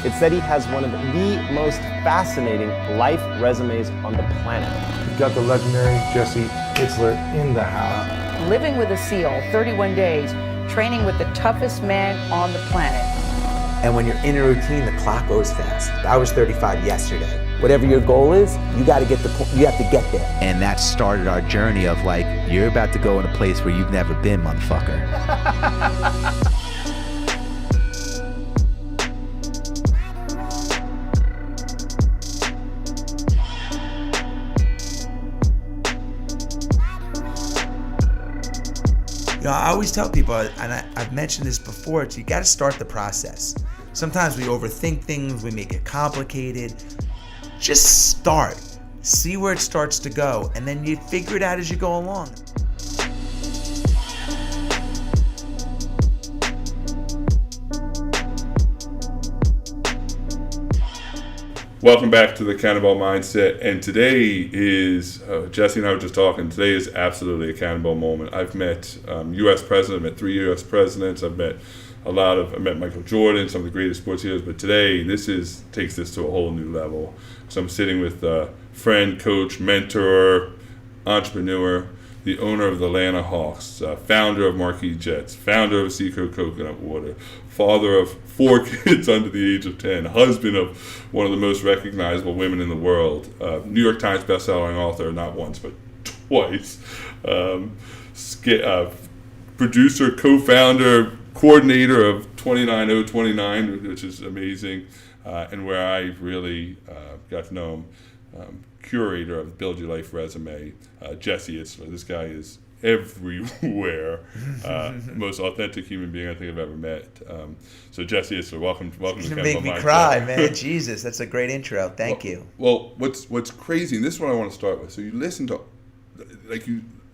It said he has one of the most fascinating life resumes on the planet. We've got the legendary Jesse Itzler in the house. Living with a SEAL, 31 days, training with the toughest man on the planet. And when you're in a routine, the clock goes fast. I was 35 yesterday. Whatever your goal is, you got to get you have to get there. And that started our journey of like, you're about to go in a place where you've never been, motherfucker. You know, I always tell people, and I've mentioned this before, you got to start the process. Sometimes we overthink things, we make it complicated. Just start. See where it starts to go, and then you figure it out as you go along. Welcome back to the Cannonball Mindset, and today is, Jesse and I were just talking, today is absolutely a Cannonball moment. I've met U.S. President, I've met 3 U.S. Presidents, I met Michael Jordan, some of the greatest sports heroes, but today takes this to a whole new level. So I'm sitting with friend, coach, mentor, entrepreneur, the owner of the Atlanta Hawks, founder of Marquis Jets, founder of Seacoast Coconut Water, father of 4 kids under the age of 10, husband of one of the most recognizable women in the world, New York Times bestselling author, not once but twice, producer, co-founder, coordinator of 29029, which is amazing, and where I really got to know him, curator of Build Your Life Resume, Jesse Itzler. This guy is everywhere. Most authentic human being I think I've ever met. So Jesse Itzler, welcome to You're Cannonball make me Mindset. Cry, man. Jesus, that's a great intro. Thank you. Well, what's crazy, and this is what I want to start with. So you listen to,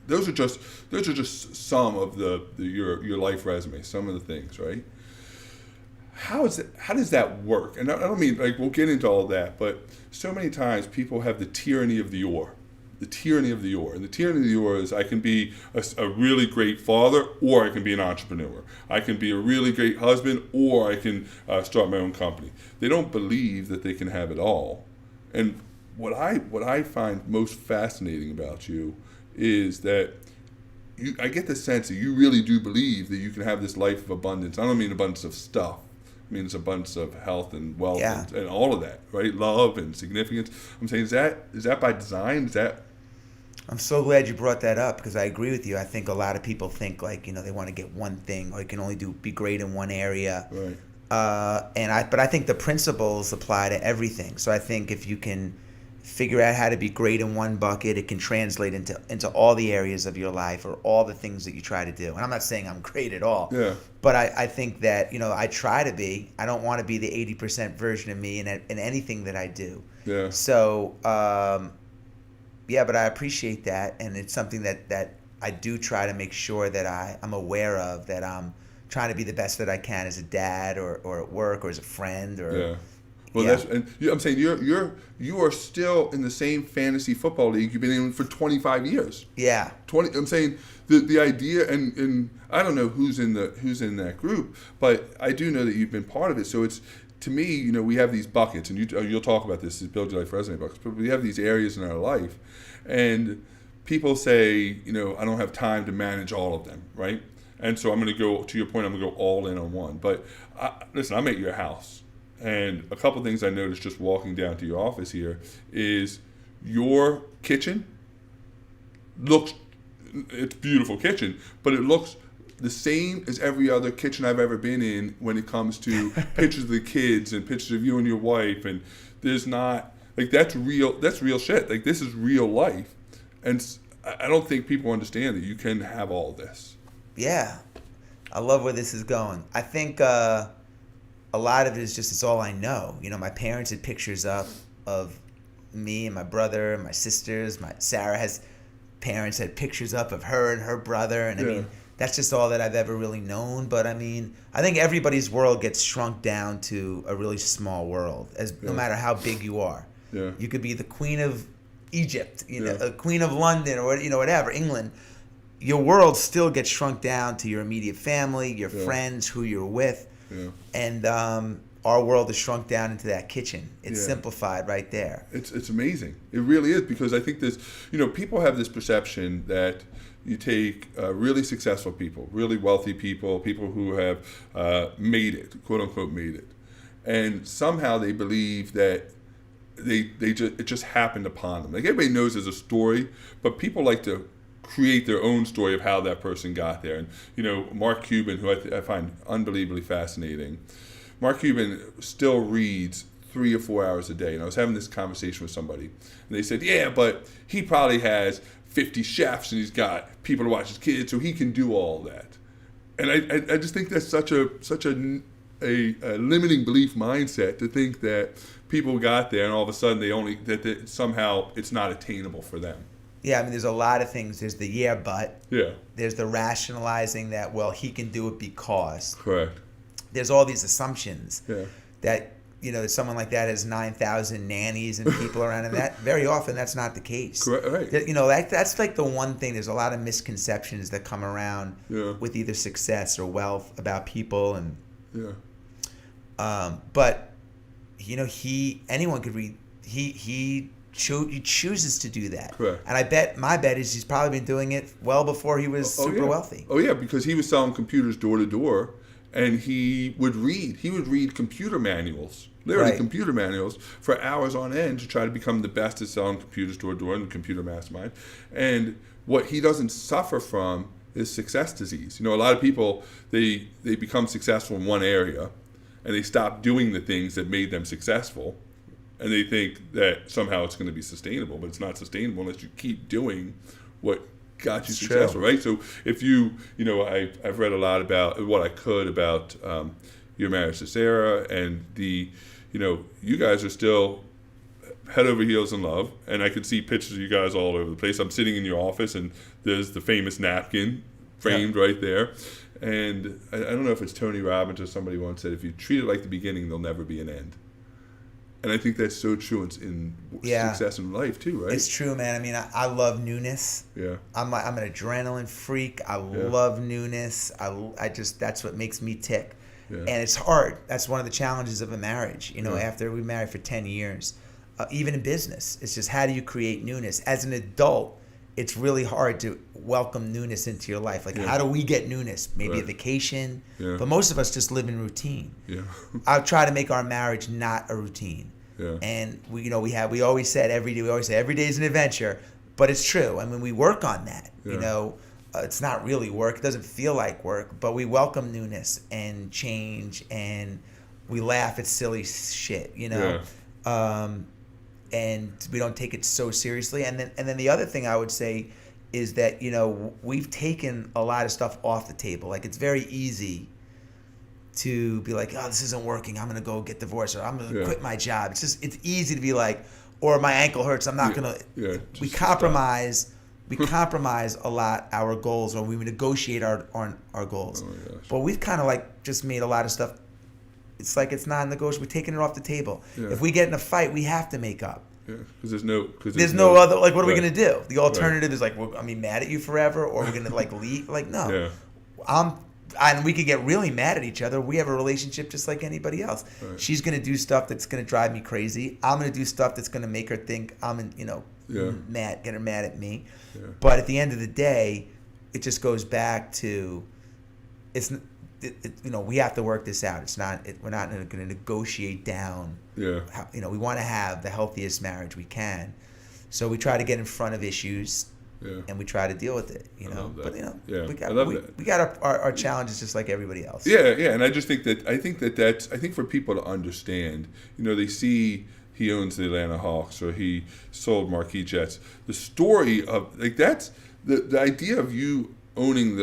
those are just some of your life resume, some of the things, right? How does that work? And I don't mean, like, we'll get into all that, but so many times people have the tyranny of the or. The tyranny of the or. And the tyranny of the or is I can be a really great father, or I can be an entrepreneur. I can be a really great husband, or I can start my own company. They don't believe that they can have it all. And what I find most fascinating about you is that I get the sense that you really do believe that you can have this life of abundance. I don't mean abundance of stuff. I mean, it's abundance of health and wealth and all of that, right? Love and significance. I'm saying, is that by design? I'm so glad you brought that up, because I agree with you. I think a lot of people think, like, they want to get one thing, or you can only be great in one area. Right. But I think the principles apply to everything. So I think if you can figure out how to be great in one bucket, it can translate into all the areas of your life, or all the things that you try to do. And I'm not saying I'm great at all. Yeah. But I think that, I try to be. I don't want to be the 80% version of me in anything that I do. Yeah. So, but I appreciate that. And it's something that I do try to make sure that I'm aware of, that I'm trying to be the best that I can as a dad, or at work, or as a friend, or... Yeah. Well, I'm saying you are still in the same fantasy football league you've been in for 25 years. Yeah. I'm saying the idea, and I don't know who's in that group, but I do know that you've been part of it. So it's, to me, we have these buckets, and you'll talk about this as Build Your Life Resume buckets, but we have these areas in our life, and people say, I don't have time to manage all of them, right? And so I'm going to go, to your point, I'm going to go all in on one. But listen, I'm at your house. And a couple things I noticed just walking down to your office here is your kitchen it's a beautiful kitchen, but it looks the same as every other kitchen I've ever been in when it comes to pictures of the kids and pictures of you and your wife. And there's not, like, that's real shit. Like, this is real life. And I don't think people understand that you can have all this. Yeah. I love where this is going. I think... a lot of it is just, it's all I know. My parents had pictures up of me and my brother and my sisters. Sarah parents had pictures up of her and her brother. And I mean, that's just all that I've ever really known. But I mean, I think everybody's world gets shrunk down to a really small world, no matter how big you are. Yeah. You could be the Queen of Egypt, a Queen of London, or whatever, England. Your world still gets shrunk down to your immediate family, your friends, who you're with. Yeah. And our world is shrunk down into that kitchen. It's Yeah. simplified right there. It's amazing. It really is, because I think this, people have this perception that you take really successful people, really wealthy people, people who have made it, quote unquote, made it, and somehow they believe that it just happened upon them. Like, everybody knows there's a story, but people like to create their own story of how that person got there. And Mark Cuban, who I find unbelievably fascinating. Mark Cuban still reads 3 or 4 hours a day. And I was having this conversation with somebody, and they said, yeah, but he probably has 50 chefs and he's got people to watch his kids, so he can do all that. And I just think that's such a limiting belief mindset, to think that people got there and all of a sudden that somehow it's not attainable for them. Yeah, I mean, there's a lot of things. There's the yeah, but. Yeah. There's the rationalizing that, well, he can do it because. Correct. There's all these assumptions Yeah. that, someone like that has 9,000 nannies and people around him. That very often that's not the case. Correct. Right. That's like the one thing. There's a lot of misconceptions that come around with either success or wealth about people, and but anyone could read. He chooses to do that. Correct. And my bet is he's probably been doing it well before he was super wealthy. Oh yeah, because he was selling computers door to door, and he would read computer manuals, literally Right. computer manuals, for hours on end to try to become the best at selling computers door to door in the computer mastermind. And what he doesn't suffer from is success disease. A lot of people, they become successful in one area, and they stop doing the things that made them successful. And they think that somehow it's going to be sustainable, but it's not sustainable unless you keep doing what got you successful, right? So if I've read a lot about what I could about your marriage to Sarah, and you guys are still head over heels in love, and I could see pictures of you guys all over the place. I'm sitting in your office, and there's the famous napkin framed right there. And I don't know if it's Tony Robbins or somebody once said, if you treat it like the beginning, there'll never be an end. And I think that's so true in success in life too, right? It's true, man. I mean, I love newness. Yeah. I'm an adrenaline freak. I love newness. That's what makes me tick. Yeah. And it's hard. That's one of the challenges of a marriage. After we married for 10 years, even in business, it's just, how do you create newness? As an adult, it's really hard to welcome newness into your life. Like, how do we get newness? Maybe a vacation. Yeah. But most of us just live in routine. Yeah. I try to make our marriage not a routine. Yeah. And we always said every day is an adventure, but it's true. I mean, we work on that. Yeah. It's not really work. It doesn't feel like work, but we welcome newness and change, and we laugh at silly shit. Yeah. And we don't take it so seriously. And then the other thing I would say is that we've taken a lot of stuff off the table. Like, it's very easy to be like, oh, this isn't working, I'm gonna go get divorced, or I'm gonna quit my job. It's easy to be like, or my ankle hurts, I'm not gonna. Yeah, we compromise. We compromise a lot our goals, or we negotiate our goals. Oh my gosh. But we've kind of like just made a lot of stuff. It's like it's not negotiable. We're taking it off the table. Yeah. If we get in a fight, we have to make up. Yeah, because there's no other. Like, what are we gonna do? The alternative is like, I'm be mad at you forever, or we're gonna like leave. Like, no. Yeah. And we could get really mad at each other. We have a relationship just like anybody else. Right. She's gonna do stuff that's gonna drive me crazy. I'm gonna do stuff that's gonna make her think I'm, mad, get her mad at me. Yeah. But at the end of the day, it just goes back to, we have to work this out. We're not going to negotiate down. Yeah. We want to have the healthiest marriage we can, so we try to get in front of issues. Yeah. And we try to deal with it, But we got our challenges just like everybody else. Yeah, and I just think that's for people to understand. They see he owns the Atlanta Hawks, or he sold Marquis Jets. The story of that's the idea of you owning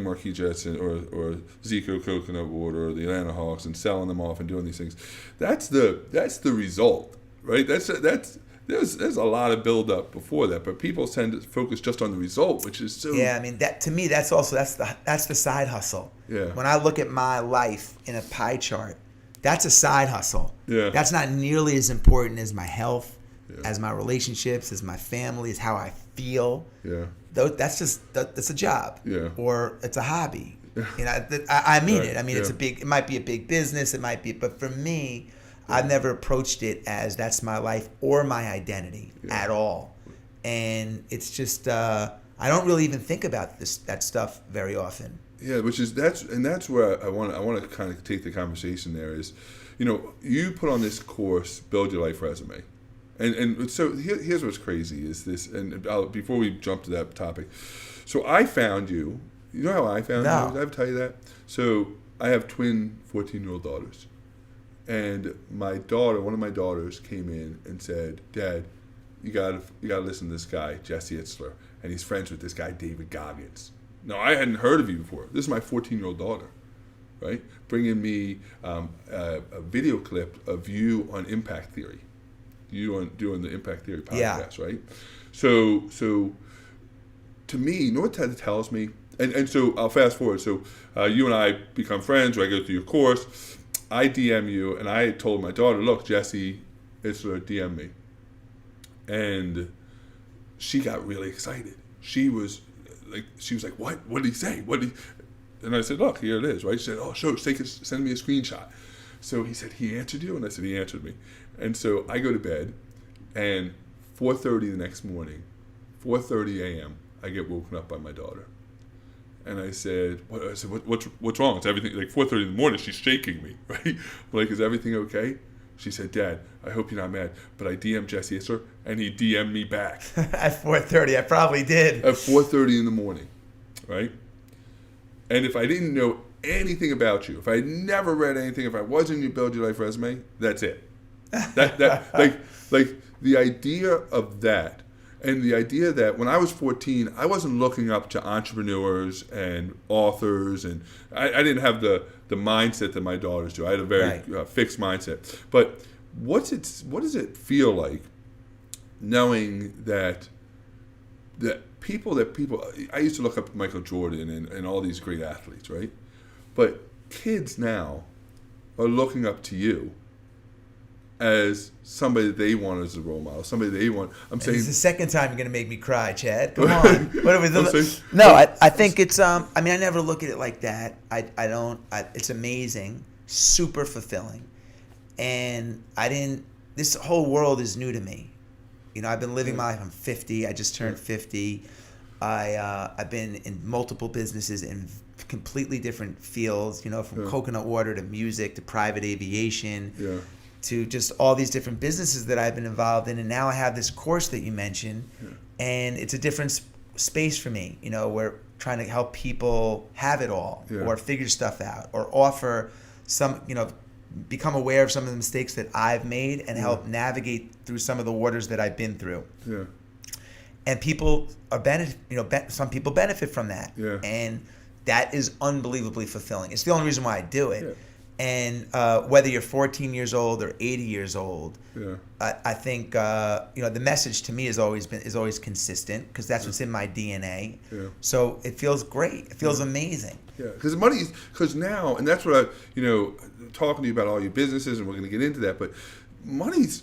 Marquis Jets or Zico Coconut Water or the Atlanta Hawks and selling them off and doing these things. That's the result, right? There's a lot of build up before that, but people tend to focus just on the result, which is so. Yeah, I mean, that to me, that's the side hustle. Yeah. When I look at my life in a pie chart, that's a side hustle. Yeah. That's not nearly as important as my health, as my relationships, as my family, as how I feel. Yeah. That's a job. Yeah. Or it's a hobby. You know, I mean Right, it. I mean, it might be a big business. It might be, but for me, I've never approached it as that's my life or my identity at all. And it's just, I don't really even think about that stuff very often. Yeah, that's where I want to kind of take the conversation there is, you know, you put on this course, Build Your Life Resume. And so here's what's crazy is this, and before we jump to that topic, so I found you. You know how I found you? Did I ever tell you that? So I have twin 14-year-old daughters, and one of my daughters came in and said, "Dad, you gotta listen to this guy, Jesse Itzler, and he's friends with this guy, David Goggins." Now I hadn't heard of you before. This is my 14-year-old daughter, right? Bringing me a video clip of you on impact theory. You doing the Impact Theory podcast, right? So to me, you know what that tells me? And so I'll fast forward. So you and I become friends, or I go through your course. I DM you, and I told my daughter, look, Jesse Itzler DM me. And she got really excited. She was like, what? What did he say? And I said, look, here it is, right? She said, oh, send me a screenshot. So he said, he answered you? And I said, he answered me. And so I go to bed, and 4:30 the next morning, 4:30 a.m., I get woken up by my daughter. And I said, what's wrong? It's everything, like 4:30 in the morning, she's shaking me, right? I'm like, is everything okay? She said, Dad, I hope you're not mad, but I DM'd Jesse Itzler, and he DM'd me back. At 4:30, I probably did. At 4:30 in the morning, right? And if I didn't know anything about you, if I had never read anything, if I wasn't in your Build Your Life resume, that's it. That like the idea of that, and the idea that when I was 14, I wasn't looking up to entrepreneurs and authors, and I didn't have the mindset that my daughters do. I had a very fixed mindset. But what does it feel like knowing that people, I used to look up Michael Jordan and all these great athletes, right? But kids now are looking up to you as somebody that they want as a role model, somebody they want. I'm saying it's the second time you're going to make me cry, Chad. Come on. What are we doing? No, I think it's. I mean, I never look at it like that. I don't. It's amazing, super fulfilling, and I didn't. This whole world is new to me. You know, I've been living my life. I'm 50. I just turned 50. I've been in multiple businesses in completely different fields. You know, from coconut water to music to private aviation. Yeah. To just all these different businesses that I've been involved in. And now I have this course that you mentioned, and it's a different space for me. You know, we're trying to help people have it all or figure stuff out or offer some, you know, become aware of some of the mistakes that I've made and help navigate through some of the waters that I've been through. Yeah. And people are some people benefit from that. Yeah. And that is unbelievably fulfilling. It's the only reason why I do it. Yeah. And whether you're 14 years old or 80 years old, I think you know, the message to me is always consistent because that's what's in my DNA. Yeah. So it feels great. It feels amazing. Yeah, because now, and that's what I, you know, talking to you about all your businesses, and we're going to get into that. But money's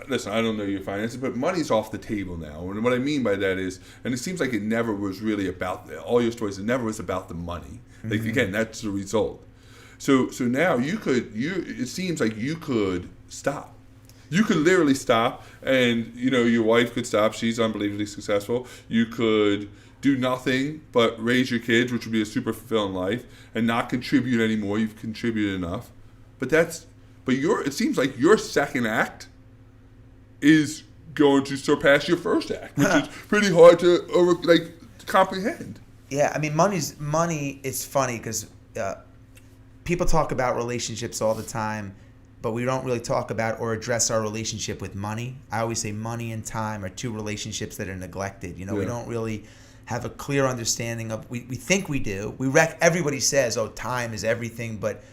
listen, I don't know your finances, but money's off the table now. And what I mean by that is, and it seems like it never was really about all your stories. It never was about the money. Like again, that's the result. So now it seems like you could stop. You could literally stop, and you know, your wife could stop. She's unbelievably successful. You could do nothing but raise your kids, which would be a super fulfilling life, and not contribute anymore. You've contributed enough. It seems like your second act is going to surpass your first act, which is pretty hard to comprehend. Yeah, I mean, money. It's funny because people talk about relationships all the time, but we don't really talk about or address our relationship with money. I always say money and time are two relationships that are neglected. You know, we don't really have a clear understanding of. We think we do. Everybody says, "Oh, time is everything," but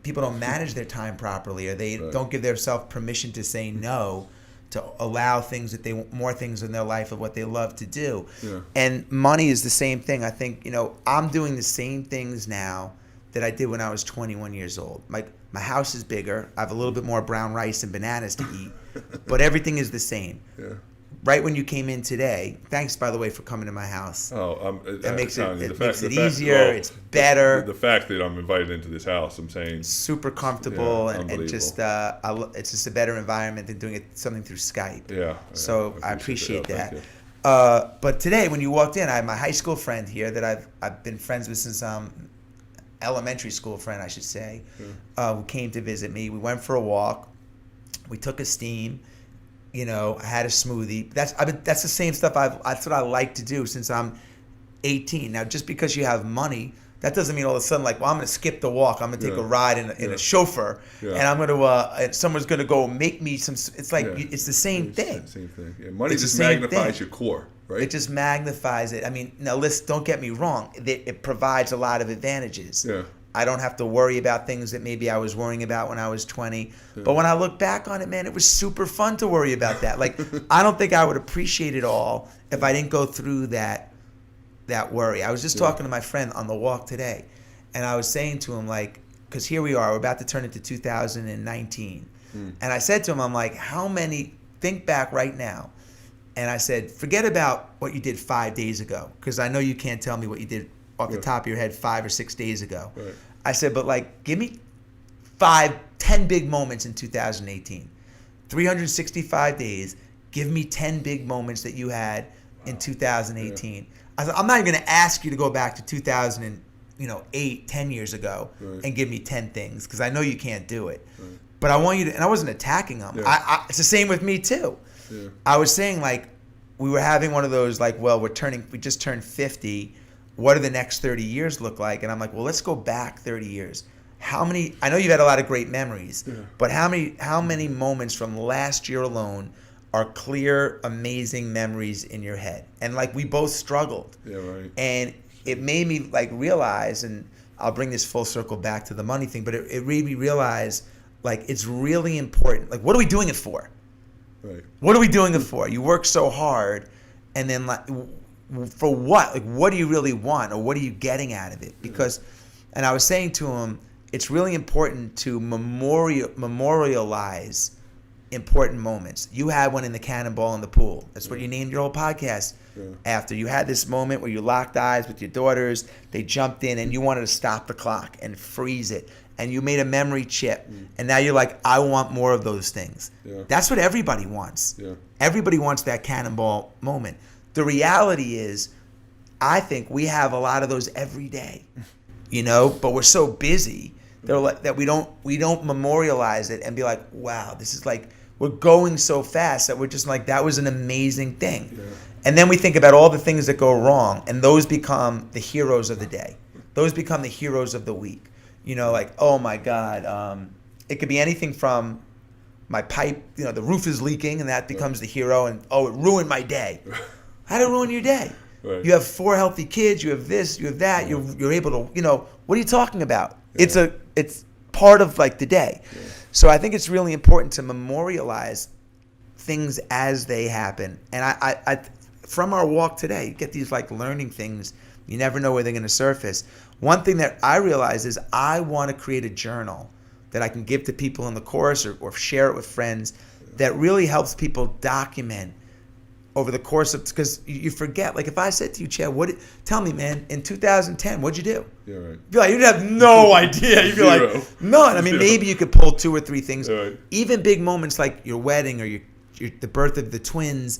people don't manage their time properly, or they don't give themselves permission to say no, to allow more things in their life of what they love to do. Yeah. And money is the same thing. I think, you know, I'm doing the same things now that I did when I was 21 years old. My house is bigger. I have a little bit more brown rice and bananas to eat, but everything is the same. Yeah. right when you came in today. Thanks, by the way, for coming to my house. That makes it easier. It's better. The fact that I'm invited into this house, I'm saying super comfortable, yeah, and just it's just a better environment than doing something through Skype. Yeah. So I appreciate that. Thank you. But today, when you walked in, I have my high school friend here that I've been friends with since elementary school friend, I should say, who came to visit me. We went for a walk. We took a steam. You know, I had a smoothie. That's the same stuff that's what I like to do since I'm 18. Now, just because you have money, that doesn't mean all of a sudden, like, well, I'm going to skip the walk. I'm going to take a ride in a chauffeur, and I'm going to, and someone's going to go make me some. It's like it's the same thing. Same thing. Yeah, money just magnifies your core, right? It just magnifies it. I mean, now, listen, don't get me wrong. It provides a lot of advantages. Yeah. I don't have to worry about things that maybe I was worrying about when I was 20. But when I look back on it, man, it was super fun to worry about that. Like, I don't think I would appreciate it all if I didn't go through that worry. I was just talking to my friend on the walk today, and I was saying to him, like, because here we are, we're about to turn into 2019. And I said to him, I'm like, think back right now. And I said, forget about what you did 5 days ago, because I know you can't tell me what you did off the top of your head 5 or 6 days ago. Right. I said, but like, give me 10 big moments in 2018. 365 days, give me 10 big moments that you had in 2018. Yeah. I said, I'm not even going to ask you to go back to 2008, 10 years ago, and give me 10 things, because I know you can't do it. Right. But I want you to, and I wasn't attacking them. Yeah. It's the same with me too. Yeah. I was saying, like, we were having one of those, like, well, we just turned 50. What do the next 30 years look like? And I'm like, well, let's go back 30 years. I know you've had a lot of great memories, but how many moments from last year alone are clear, amazing memories in your head? And like, we both struggled. Yeah, right. And it made me like realize, and I'll bring this full circle back to the money thing, but it made me realize, like, it's really important. Like, what are we doing it for? Right. What are we doing it for? You work so hard, and then, like, for what? Like, what do you really want, or what are you getting out of it? Because, and I was saying to him, it's really important to memorialize important moments. You had one in the Cannonball in the pool. That's what you named your whole podcast after. You had this moment where you locked eyes with your daughters. They jumped in, and you wanted to stop the clock and freeze it. And you made a memory chip. And now you're like, I want more of those things. Yeah. That's what everybody wants. Yeah. Everybody wants that Cannonball moment. The reality is, I think we have a lot of those every day, but we're so busy that we don't memorialize it and be like, wow, this is like, we're going so fast that we're just like, that was an amazing thing. Yeah. And then we think about all the things that go wrong, and those become the heroes of the day. Those become the heroes of the week. Like, oh my God, it could be anything from my pipe, the roof is leaking, and that becomes the hero, and it ruined my day. How'd it ruin your day? Right. You have 4 healthy kids, you have this, you have that, you're able to, what are you talking about? Yeah. It's part of like the day. Yeah. So I think it's really important to memorialize things as they happen. And I from our walk today, you get these like learning things, you never know where they're gonna surface. One thing that I realize is I want to create a journal that I can give to people in the course or share it with friends that really helps people document over the course of, because you forget. Like, if I said to you, Chad, tell me, man, in 2010, what'd you do? Yeah, right. You'd be like, you'd have no idea. You'd be like, none. I mean, maybe you could pull 2 or 3 things. Right. Even big moments like your wedding or the birth of the twins,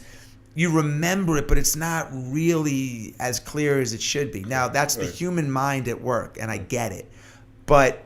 you remember it, but it's not really as clear as it should be. Now, that's the human mind at work, and I get it. But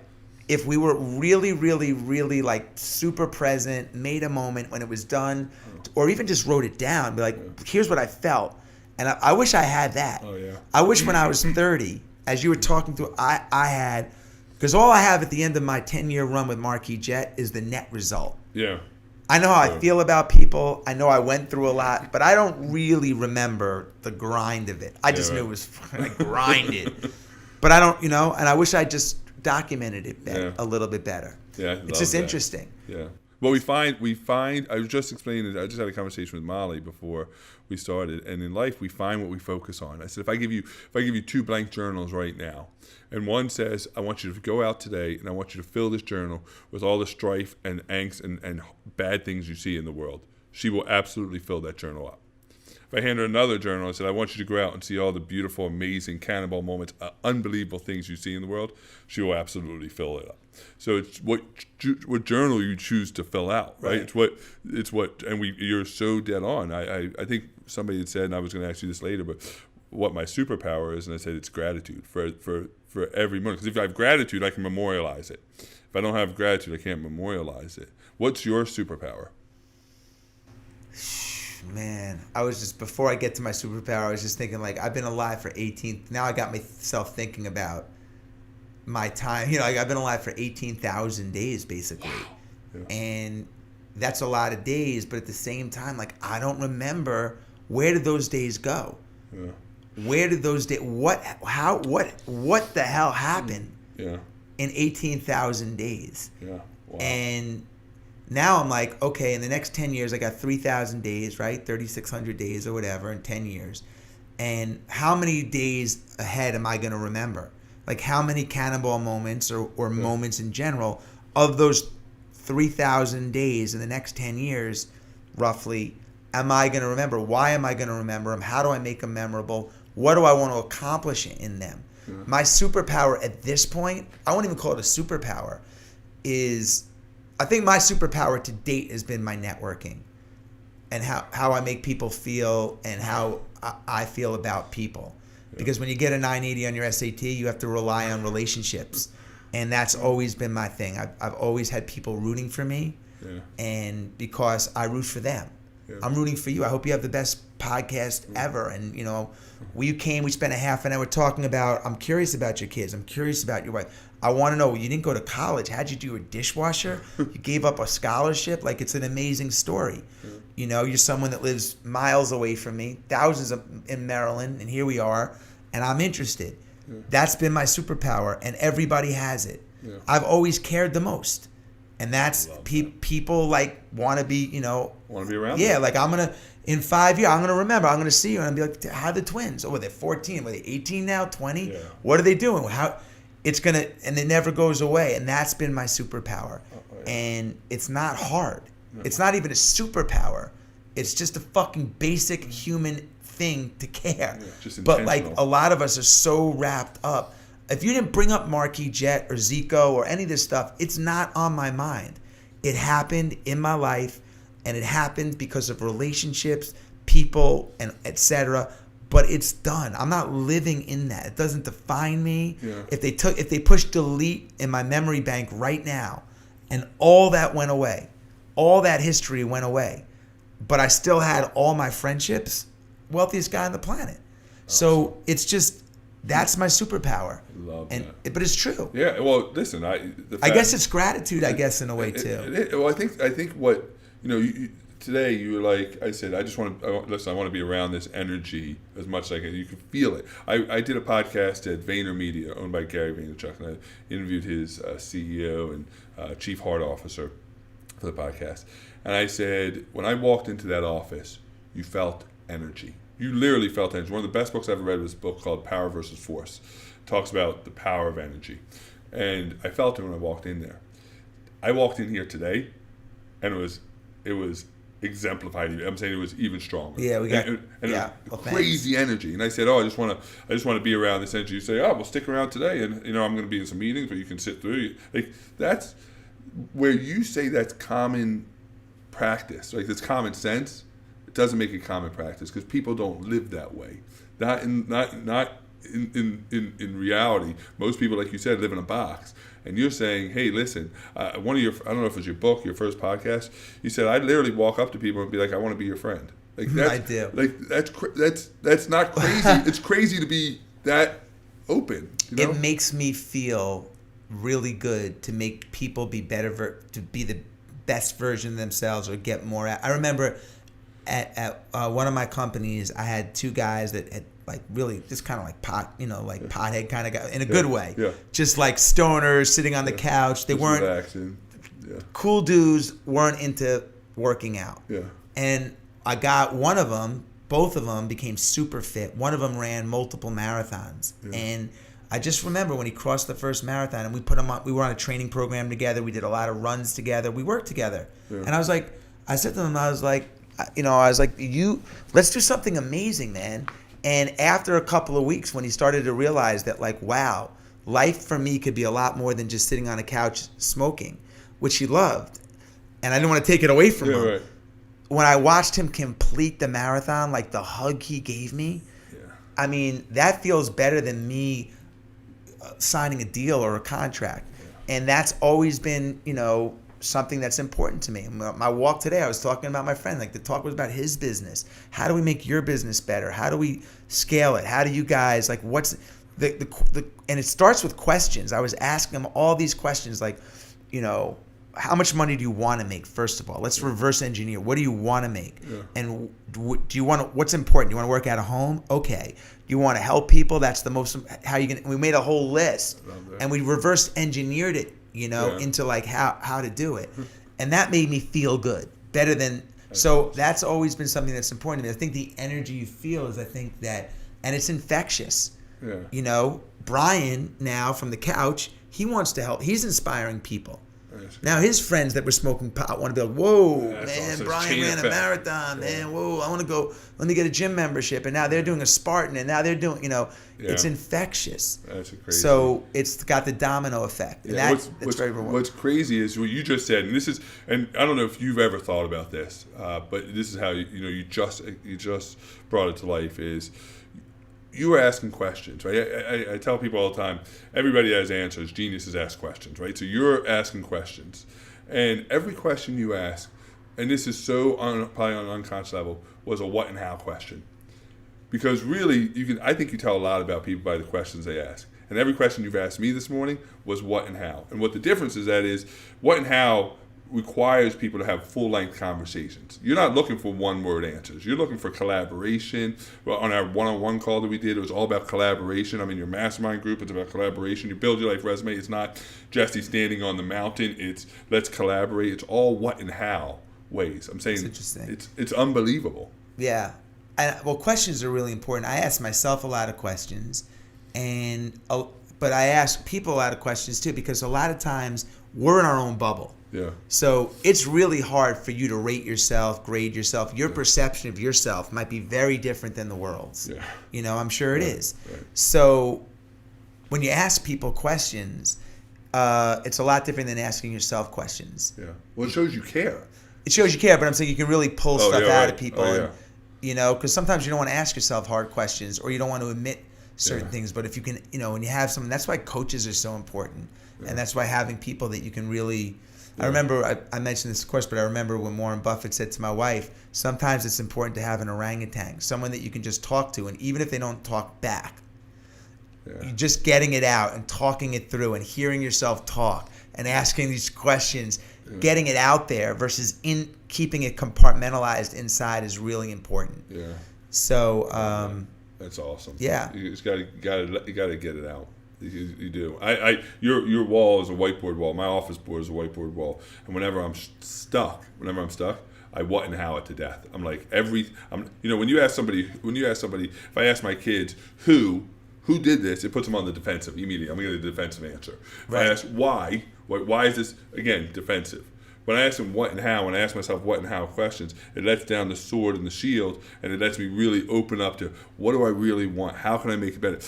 if we were really, really, really like super present, made a moment when it was done, or even just wrote it down, be like, here's what I felt. And I wish I had that. Oh, yeah. I wish when I was 30, as you were talking through, I had, because all I have at the end of my 10-year run with Marquis Jet is the net result. Yeah. I know how I feel about people. I know I went through a lot, but I don't really remember the grind of it. I just knew it was like grinded. But I don't, and I wish I just documented it a little bit better. Yeah, it's just interesting. Yeah. Well, we find. I was just explaining. I just had a conversation with Molly before we started, and in life we find what we focus on. I said, if I give you 2 blank journals right now, and one says, I want you to go out today, and I want you to fill this journal with all the strife and angst and bad things you see in the world. She will absolutely fill that journal up. if I hand her another journal and said, I want you to go out and see all the beautiful, amazing Cannonball moments, unbelievable things you see in the world, she will absolutely fill it up. So it's what journal you choose to fill out, right? It's what, and you're so dead on. I think somebody had said, and I was going to ask you this later, but what my superpower is, and I said it's gratitude for every moment. Because if I have gratitude, I can memorialize it. If I don't have gratitude, I can't memorialize it. What's your superpower? Man, I was just, before I get to my superpower, I was just thinking, like, I've been alive for 18, now I got myself thinking about my time, you know, like, I've been alive for 18,000 days, basically. Yeah. And that's a lot of days, but at the same time, like, I don't remember, where did those days go? Yeah. Where did those days, what the hell happened in 18,000 days? Yeah. Wow. And now I'm like, okay, in the next 10 years, I got 3,000 days, right? 3,600 days or whatever in 10 years. And how many days ahead am I going to remember? Like, how many Cannonball moments or moments in general of those 3,000 days in the next 10 years, roughly, am I going to remember? Why am I going to remember them? How do I make them memorable? What do I want to accomplish in them? Yeah. My superpower at this point, I won't even call it a superpower, is... I think my superpower to date has been my networking and how I make people feel and how I feel about people. Yeah. Because when you get a 980 on your SAT, you have to rely on relationships. And that's always been my thing. I've always had people rooting for me. Yeah. And because I root for them. Yeah. I'm rooting for you. I hope you have the best podcast ever. And, you know, we spent a half an hour talking about, I'm curious about your kids. I'm curious about your wife. I want to know, you didn't go to college. How'd you do a dishwasher? You gave up a scholarship? Like, it's an amazing story. Yeah. You know, you're someone that lives miles away from me, thousands in Maryland, and here we are, and I'm interested. Yeah. That's been my superpower, and everybody has it. Yeah. I've always cared the most. And that's people like want to be, you know. Want to be around. Yeah, them. Like, I'm going to, in 5 years, I'm going to remember. I'm going to see you and I'll be like, how are the twins? Oh, were they 14? Were they 18 now? 20? Yeah. What are they doing? How? It's going to, and it never goes away. And that's been my superpower. And it's not hard. No. It's not even a superpower. It's just a fucking basic human thing to care. Yeah, just but like a lot of us are so wrapped up. If you didn't bring up Marquis Jet or Zico or any of this stuff, it's not on my mind. It happened in my life, and it happened because of relationships, people, and etc. But it's done. I'm not living in that. It doesn't define me. Yeah. If they push delete in my memory bank right now, and all that went away, all that history went away, but I still had all my friendships, wealthiest guy on the planet. So it's just. That's my superpower. Love that. But it's true. Yeah. Well, listen. I guess it's gratitude. I guess in a way too. Well, I think what today you were like. I said I just want to listen. I want to be around this energy as much as I can. You can feel it. I did a podcast at VaynerMedia, owned by Gary Vaynerchuk, and I interviewed his CEO and chief heart officer for the podcast. And I said, when I walked into that office, you felt energy. You literally felt energy. One of the best books I ever read was a book called Power versus Force. It talks about the power of energy. And I felt it when I walked in there. I walked in here today, and it was exemplified. I'm saying it was even stronger. Yeah, we got crazy energy. And I said, I just want to be around this energy. You say, we'll stick around today, and I'm going to be in some meetings where you can sit through. Like, that's where you say that's common practice. Like, it's common sense. It doesn't make it common practice because people don't live that way. Not in reality. Most people, like you said, live in a box. And you're saying, hey, listen, one of your, I don't know if it was your book, your first podcast, you said, I'd literally walk up to people and be like, I want to be your friend. Like, that's, I do. Like, that's not crazy. It's crazy to be that open. You know? It makes me feel really good to make people be better, to be the best version of themselves or get more out. I remember at one of my companies, I had two guys that had like really just kind of like pothead kind of guy in a good way. Yeah. Just like stoners sitting on the couch. They weren't cool dudes, weren't into working out. Yeah. And I got one of them, both of them became super fit. One of them ran multiple marathons. Yeah. And I just remember when he crossed the first marathon and we put him on, we were on a training program together. We did a lot of runs together. We worked together. Yeah. And I said to him, I was like, let's do something amazing, man. And after a couple of weeks, when he started to realize that, like, wow, life for me could be a lot more than just sitting on a couch smoking, which he loved, and I didn't want to take it away from him. Right. When I watched him complete the marathon, like the hug he gave me, I mean, that feels better than me signing a deal or a contract. And that's always been, something that's important to me. My walk today, I was talking about my friend. Like, the talk was about his business. How do we make your business better? How do we scale it? How do you guys, like, what's the and it starts with questions. I was asking him all these questions, like, how much money do you want to make? First of all, let's reverse engineer. What do you want to make? Yeah. And do you want to? What's important? Do you want to work out of home? Okay. Do you want to help people? That's the most. How you gonna? We made a whole list, and we reverse engineered it, into like how to do it, and that made me feel good, better than. So that's always been something that's important to me. I think the energy you feel is, and it's infectious. Yeah. Brian now from the couch, he wants to help. He's inspiring people. Now his friends that were smoking pot want to be like, whoa, man, Brian ran a marathon, man, whoa, I want to go, let me get a gym membership, and now they're doing a Spartan, and now they're doing, it's infectious. That's crazy. So it's got the domino effect, and that's very rewarding. What's crazy is what you just said, and I don't know if you've ever thought about this, but this is how you just brought it to life is. You were asking questions, right? I tell people all the time, everybody has answers. Geniuses ask questions, right? So you're asking questions. And every question you ask, and this is so probably on an unconscious level, was a what and how question. Because really, I think you tell a lot about people by the questions they ask. And every question you've asked me this morning was what and how. And what the difference is what and how requires people to have full-length conversations. You're not looking for one-word answers. You're looking for collaboration. Well, on our one-on-one call that we did, it was all about collaboration. I mean, your mastermind group, it's about collaboration. You build your life resume. It's not Jesse standing on the mountain. It's let's collaborate. It's all what and how ways. I'm saying it's unbelievable. Yeah. Questions are really important. I ask myself a lot of questions, but I ask people a lot of questions too, because a lot of times we're in our own bubble. Yeah. So it's really hard for you to rate yourself, grade yourself. Your perception of yourself might be very different than the world's. Yeah. I'm sure it is. Right. So when you ask people questions, it's a lot different than asking yourself questions. Yeah. Well, it shows you care. It shows you care, but I'm saying you can really pull stuff out of people. Because sometimes you don't want to ask yourself hard questions, or you don't want to admit certain things. But if you can, when you have someone, that's why coaches are so important. Yeah. And that's why having people that you can really... I remember, I mentioned this, of course, but I remember when Warren Buffett said to my wife, sometimes it's important to have an orangutan, someone that you can just talk to, and even if they don't talk back, you're just getting it out and talking it through and hearing yourself talk and asking these questions, getting it out there versus keeping it compartmentalized inside is really important. Yeah. So that's awesome. Yeah. You just gotta get it out. You do. Your wall is a whiteboard wall. My office board is a whiteboard wall. And whenever I'm stuck, I what and how it to death. I'm like when you ask somebody, if I ask my kids who did this, it puts them on the defensive immediately. I'm going to get a defensive answer. If I ask why is this, again, defensive. When I ask them what and how, and I ask myself what and how questions, it lets down the sword and the shield, and it lets me really open up to what do I really want? How can I make it better?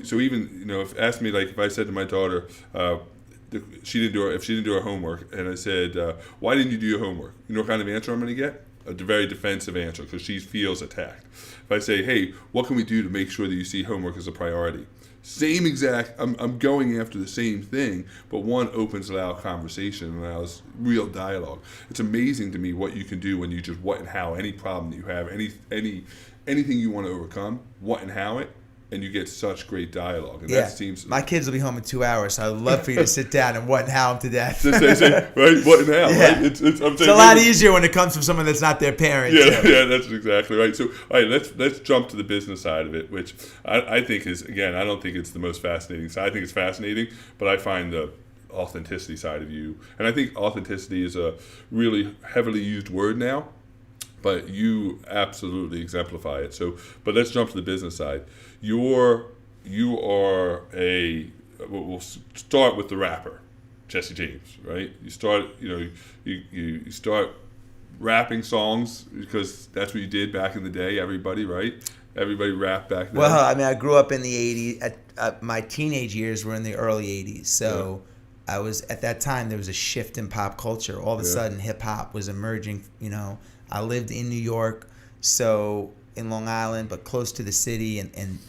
So even if asked me, like if I said to my daughter, if she didn't do her homework, and I said, why didn't you do your homework? You know what kind of answer I'm going to get? A very defensive answer, because she feels attacked. If I say, hey, what can we do to make sure that you see homework as a priority? Same exact, I'm going after the same thing, but one opens loud conversation and allows real dialogue. It's amazing to me what you can do when you just what and how any problem that you have, anything you want to overcome, what and how it, and you get such great dialogue. And that seems... My kids will be home in 2 hours, so I'd love for you to sit down and what and how them to death. Right? What and how, right? It's a lot easier when it comes from someone that's not their parent. Yeah, that's exactly right. So, all right, let's jump to the business side of it, which I think is, again, I don't think it's the most fascinating side. I think it's fascinating, but I find the authenticity side of you, and I think authenticity is a really heavily used word now, but you absolutely exemplify it. So, but let's jump to the business side. You are we'll start with the rapper, Jesse James, right? You start, you start rapping songs because that's what you did back in the day. Everybody, right? Everybody rapped back then. Well, I mean, I grew up in the 80s. My teenage years were in the early 80s. So I was, at that time, there was a shift in pop culture. All of a sudden, hip-hop was emerging. You know, I lived in New York, so in Long Island, but close to the city. And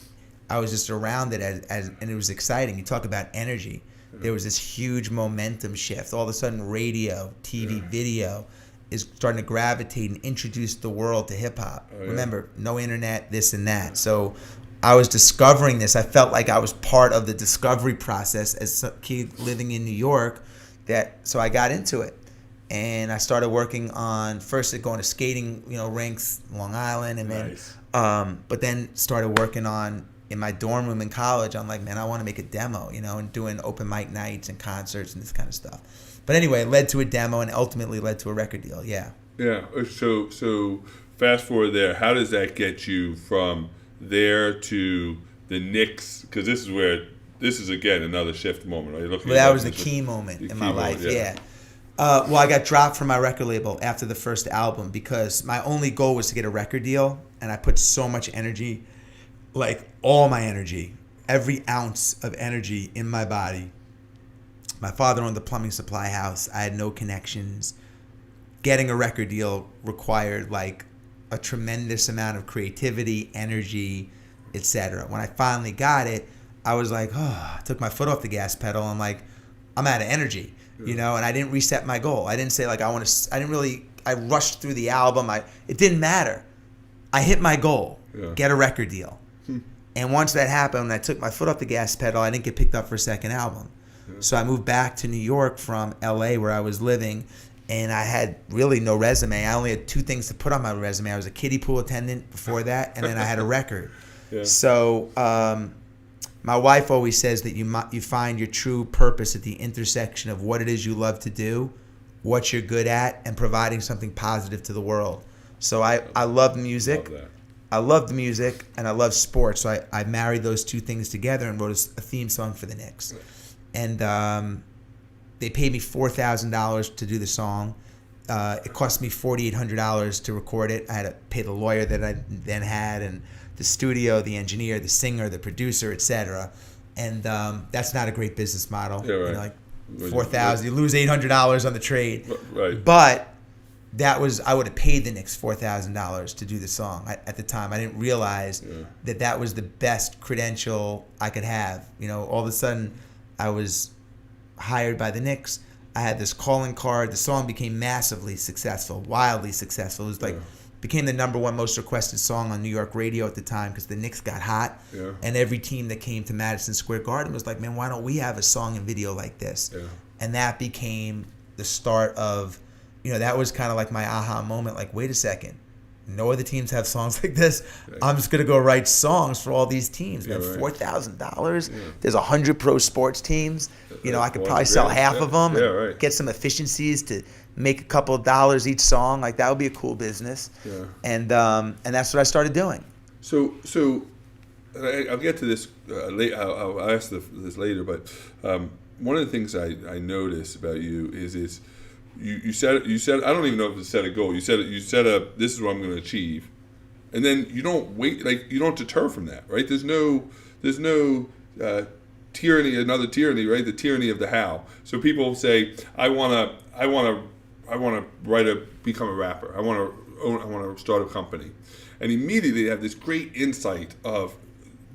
I was just around it, and it was exciting. You talk about energy. There was this huge momentum shift. All of a sudden, radio, TV, video is starting to gravitate and introduce the world to hip-hop. Remember, no internet, this and that. So I was discovering this. I felt like I was part of the discovery process as a kid living in New York. So I got into it. And I started working on, first going to skating, rinks, Long Island, and then, but then started working on, in my dorm room in college, I'm like, man, I want to make a demo, and doing open mic nights and concerts and this kind of stuff. But anyway, it led to a demo and ultimately led to a record deal. Yeah. Yeah. So fast forward there. How does that get you from there to the Knicks? Because this is again another shift moment. Right? Well, that was the key moment in my life. Yeah. Well, I got dropped from my record label after the first album because my only goal was to get a record deal, and I put so much energy, like all my energy, every ounce of energy in my body. My father owned the plumbing supply house. I had no connections. Getting a record deal required like a tremendous amount of creativity, energy, etc. When I finally got it, I was like, I took my foot off the gas pedal. I'm like, I'm out of energy, and I didn't reset my goal. I didn't say like I rushed through the album. It didn't matter. I hit my goal, get a record deal. And once that happened, I took my foot off the gas pedal. I didn't get picked up for a second album. So I moved back to New York from LA where I was living, and I had really no resume. I only had two things to put on my resume. I was a kiddie pool attendant before that, and then I had a record. So my wife always says that you find your true purpose at the intersection of what it is you love to do, what you're good at, and providing something positive to the world. So I love music. I love the music, and I love sports. So I married those two things together and wrote a theme song for the Knicks. And they paid me $4,000 to do the song. It cost me $4,800 to record it. I had to pay the lawyer that I then had, and the studio, the engineer, the singer, the producer, etc. And that's not a great business model. Yeah, right. Like $4,000, you lose $800 on the trade. Right. But I would have paid the Knicks $4,000 to do the song. At the time, I didn't realize that was the best credential I could have. All of a sudden, I was hired by the Knicks. I had this calling card. The song became massively successful, wildly successful. It was like became the number one most requested song on New York radio at the time because the Knicks got hot. And every team that came to Madison Square Garden was like, man, why don't we have a song and video like this? And that became the start of, that was kind of like my aha moment. Like, wait a second. No other teams have songs like this. I'm just going to go write songs for all these teams. Man, $4,000. There's 100 pro sports teams. I could probably sell half of them and get some efficiencies to make a couple of dollars each song. Like, that would be a cool business. And that's what I started doing. So I'll get to this later. I'll ask this later. But one of the things I noticed about you is you said I don't even know if it's set a goal. You said this is what I'm going to achieve, and then you don't wait, like you don't deter from that, right? There's no tyranny, another tyranny, right? The tyranny of the how. So people say, I want to become a rapper. I want to start a company, and immediately they have this great insight of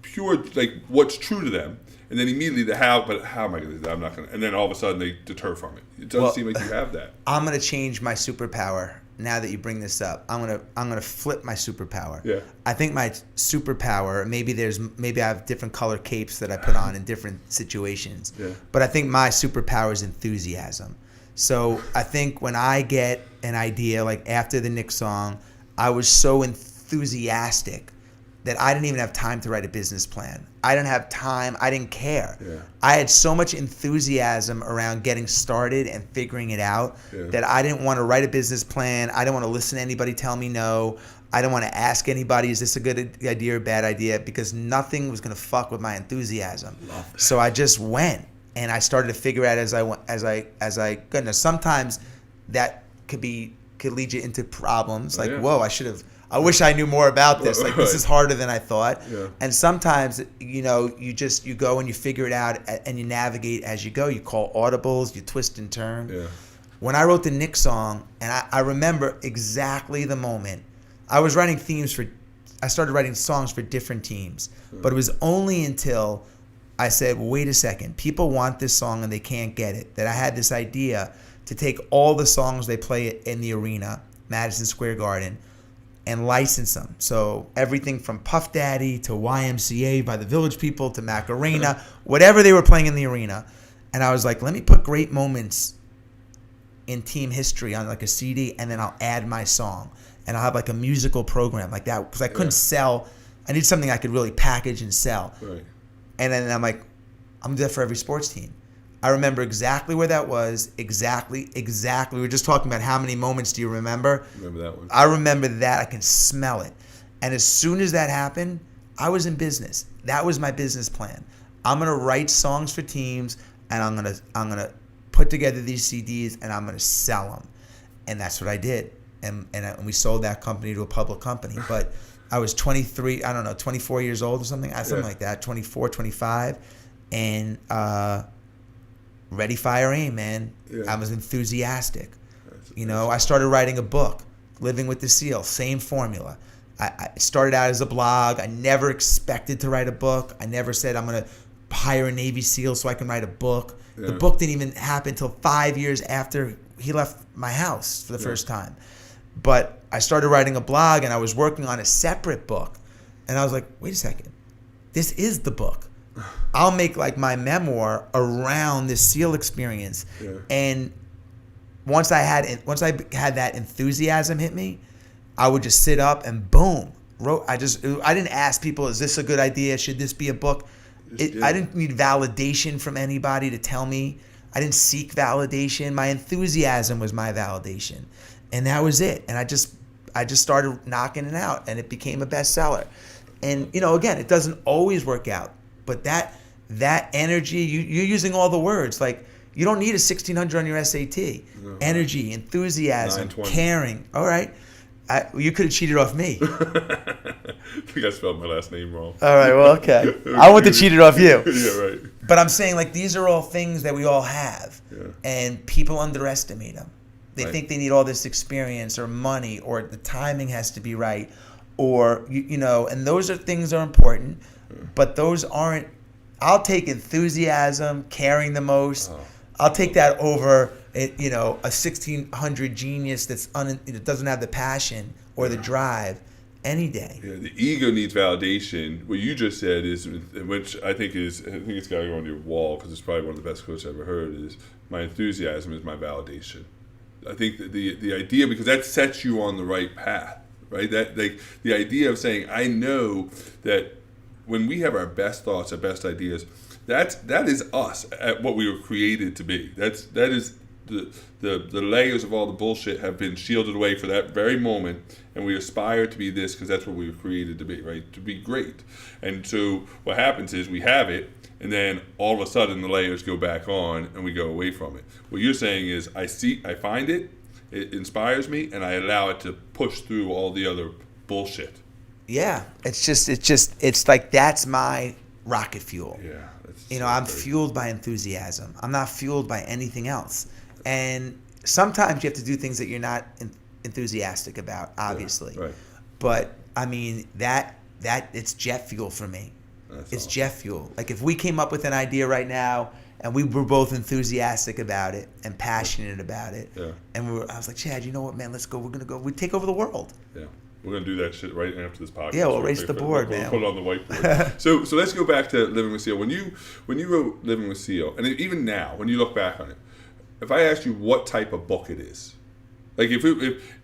pure like what's true to them. And then immediately the how, but how am I going to do that? I'm not going to. And then all of a sudden they deter from it. It doesn't seem like you have that. I'm going to change my superpower now that you bring this up. I'm going to flip my superpower. Yeah. I think my superpower, maybe I have different color capes that I put on in different situations. Yeah. But I think my superpower is enthusiasm. So I think when I get an idea, like after the Knicks song, I was so enthusiastic that I didn't even have time to write a business plan. I didn't have time. I didn't care. I had so much enthusiasm around getting started and figuring it out that I didn't want to write a business plan. I didn't want to listen to anybody tell me no. I didn't want to ask anybody, is this a good idea or bad idea? Because nothing was going to fuck with my enthusiasm. So I just went, and I started to figure out as I went. Now, sometimes that could be could lead you into problems. Like, yeah. whoa, I wish I knew more about this. Like, this Right. is harder than I thought. Yeah. And sometimes, you go and you figure it out and you navigate as you go. You call audibles, you twist and turn. Yeah. When I wrote the Nick song, and I remember exactly the moment, I started writing songs for different teams. But it was only until I said, wait a second, people want this song and they can't get it, that I had this idea to take all the songs they play in the arena, Madison Square Garden, and license them. So everything from Puff Daddy to YMCA by the Village People to Macarena, whatever they were playing in the arena. And I was like, let me put great moments in team history on like a CD, and then I'll add my song. And I'll have like a musical program like that, because I couldn't sell. I need something I could really package and sell. Right. And then I'm like, I'm there for every sports team. I remember exactly where that was. Exactly. We were just talking about how many moments do you remember? Remember that one? I remember that. I can smell it. And as soon as that happened, I was in business. That was my business plan. I'm gonna write songs for teams, and I'm gonna put together these CDs, and I'm gonna sell them. And that's what I did. And we sold that company to a public company. But I was 23, 24 years old or something like that, 24, 25. And ready, fire, aim, man. Yeah. I was enthusiastic. I started writing a book, Living with the SEAL, same formula. I started out as a blog. I never expected to write a book. I never said I'm going to hire a Navy SEAL so I can write a book. Yeah. The book didn't even happen until 5 years after he left my house for the first time. But I started writing a blog, and I was working on a separate book. And I was like, wait a second. This is the book. I'll make like my memoir around this SEAL experience. Yeah. And once I had that enthusiasm hit me, I would just sit up and boom. I didn't ask people, is this a good idea? Should this be a book? I didn't need validation from anybody to tell me. I didn't seek validation. My enthusiasm was my validation. And that was it. And I just started knocking it out, and it became a bestseller. And again, it doesn't always work out, but that energy, you're using all the words. Like, you don't need a 1600 on your SAT. No. Energy, enthusiasm, 920. caring. All right. You could have cheated off me. I think I spelled my last name wrong. All right, well, okay. I want to cheat it off you. Yeah, right. But I'm saying, like, these are all things that we all have, Yeah. and people underestimate them. They Right. think they need all this experience or money, or the timing has to be right, or, and those are things that are important, but those aren't. I'll take enthusiasm, caring the most. I'll take that over, a 1600 genius that doesn't have the passion or the drive any day. Yeah, the ego needs validation. What you just said is, which I think it's got to go on your wall, because it's probably one of the best quotes I've ever heard, is my enthusiasm is my validation. I think that the idea, because that sets you on the right path, right? That the idea of saying, I know that when we have our best thoughts, our best ideas, that is us at what we were created to be. That is the layers of all the bullshit have been shielded away for that very moment, and we aspire to be this because that's what we were created to be, right? To be great. And so what happens is we have it, and then all of a sudden the layers go back on and we go away from it. What you're saying is, I find it inspires me, and I allow it to push through all the other bullshit. Yeah, it's like, that's my rocket fuel. Yeah. I'm fueled by enthusiasm. I'm not fueled by anything else. And sometimes you have to do things that you're not enthusiastic about, obviously. Yeah, right. But I mean, that it's jet fuel for me. It's awesome. jet fuel. Like, if we came up with an idea right now and we were both enthusiastic about it and passionate about it, and I was like, Chad, you know what, man? Let's go. We're gonna go. We take over the world. Yeah. We're going to do that shit right after this podcast. Yeah, we'll erase the board, man. Put it on the whiteboard. So let's go back to Living with SEAL. When you wrote Living with SEAL, and even now, when you look back on it, if I asked you what type of book it is, like if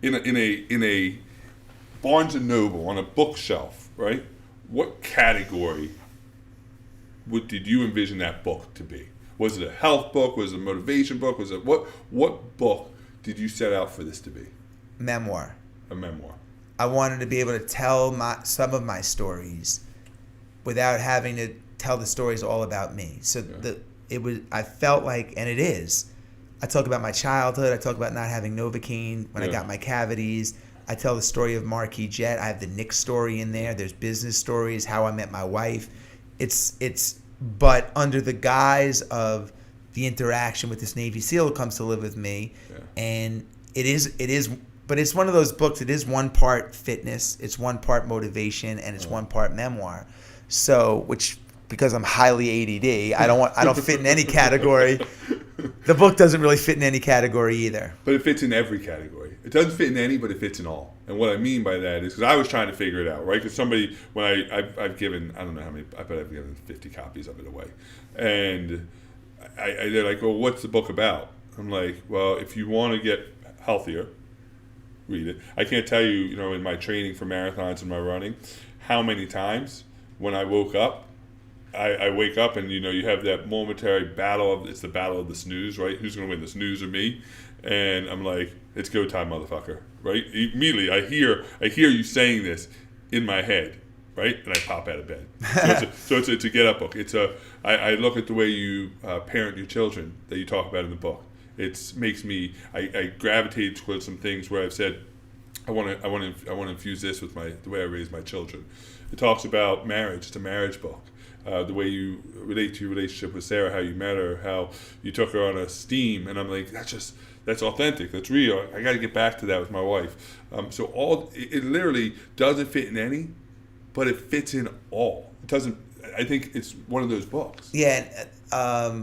in a Barnes and Noble on a bookshelf, right? What category did you envision that book to be? Was it a health book? Was it a motivation book? Was it what book did you set out for this to be? Memoir. A memoir. I wanted to be able to tell some of my without having to tell the stories all about me. So I felt like, and it is, I talk about my childhood. I talk about not having Novocaine when I got my cavities. I tell the story of Marquis Jet. I have the Nick story in there. There's business stories, how I met my wife. But under the guise of the interaction with this Navy SEAL who comes to live with me, and but it's one of those books. It is one part fitness, it's one part motivation, and it's one part memoir. So, because I'm highly ADD, I don't fit in any category. The book doesn't really fit in any category either. But it fits in every category. It doesn't fit in any, but it fits in all. And what I mean by that is, because I was trying to figure it out, right? Because somebody, when I've given, I don't know how many, I bet I've given 50 copies of it away. And they're like, well, what's the book about? I'm like, well, if you want to get healthier, read it. I can't tell you, in my training for marathons and my running, how many times when I woke up, I wake up and you have that momentary battle it's the battle of the snooze, right? Who's going to win, the snooze or me? And I'm like, it's go time, motherfucker, right? Immediately I hear you saying this in my head, right? And I pop out of bed. So it's a get up book. I look at the way you parent your children that you talk about in the book. It makes me I gravitate towards some things where I've said I want to infuse this with the way I raise my children. It talks about marriage. It's a marriage book. The way you relate to your relationship with Sarah, how you met her, how you took her on a steam, and I'm like, that's authentic, that's real. I got to get back to that with my wife. So it literally doesn't fit in any, but it fits in all. It doesn't. I think it's one of those books. Yeah, I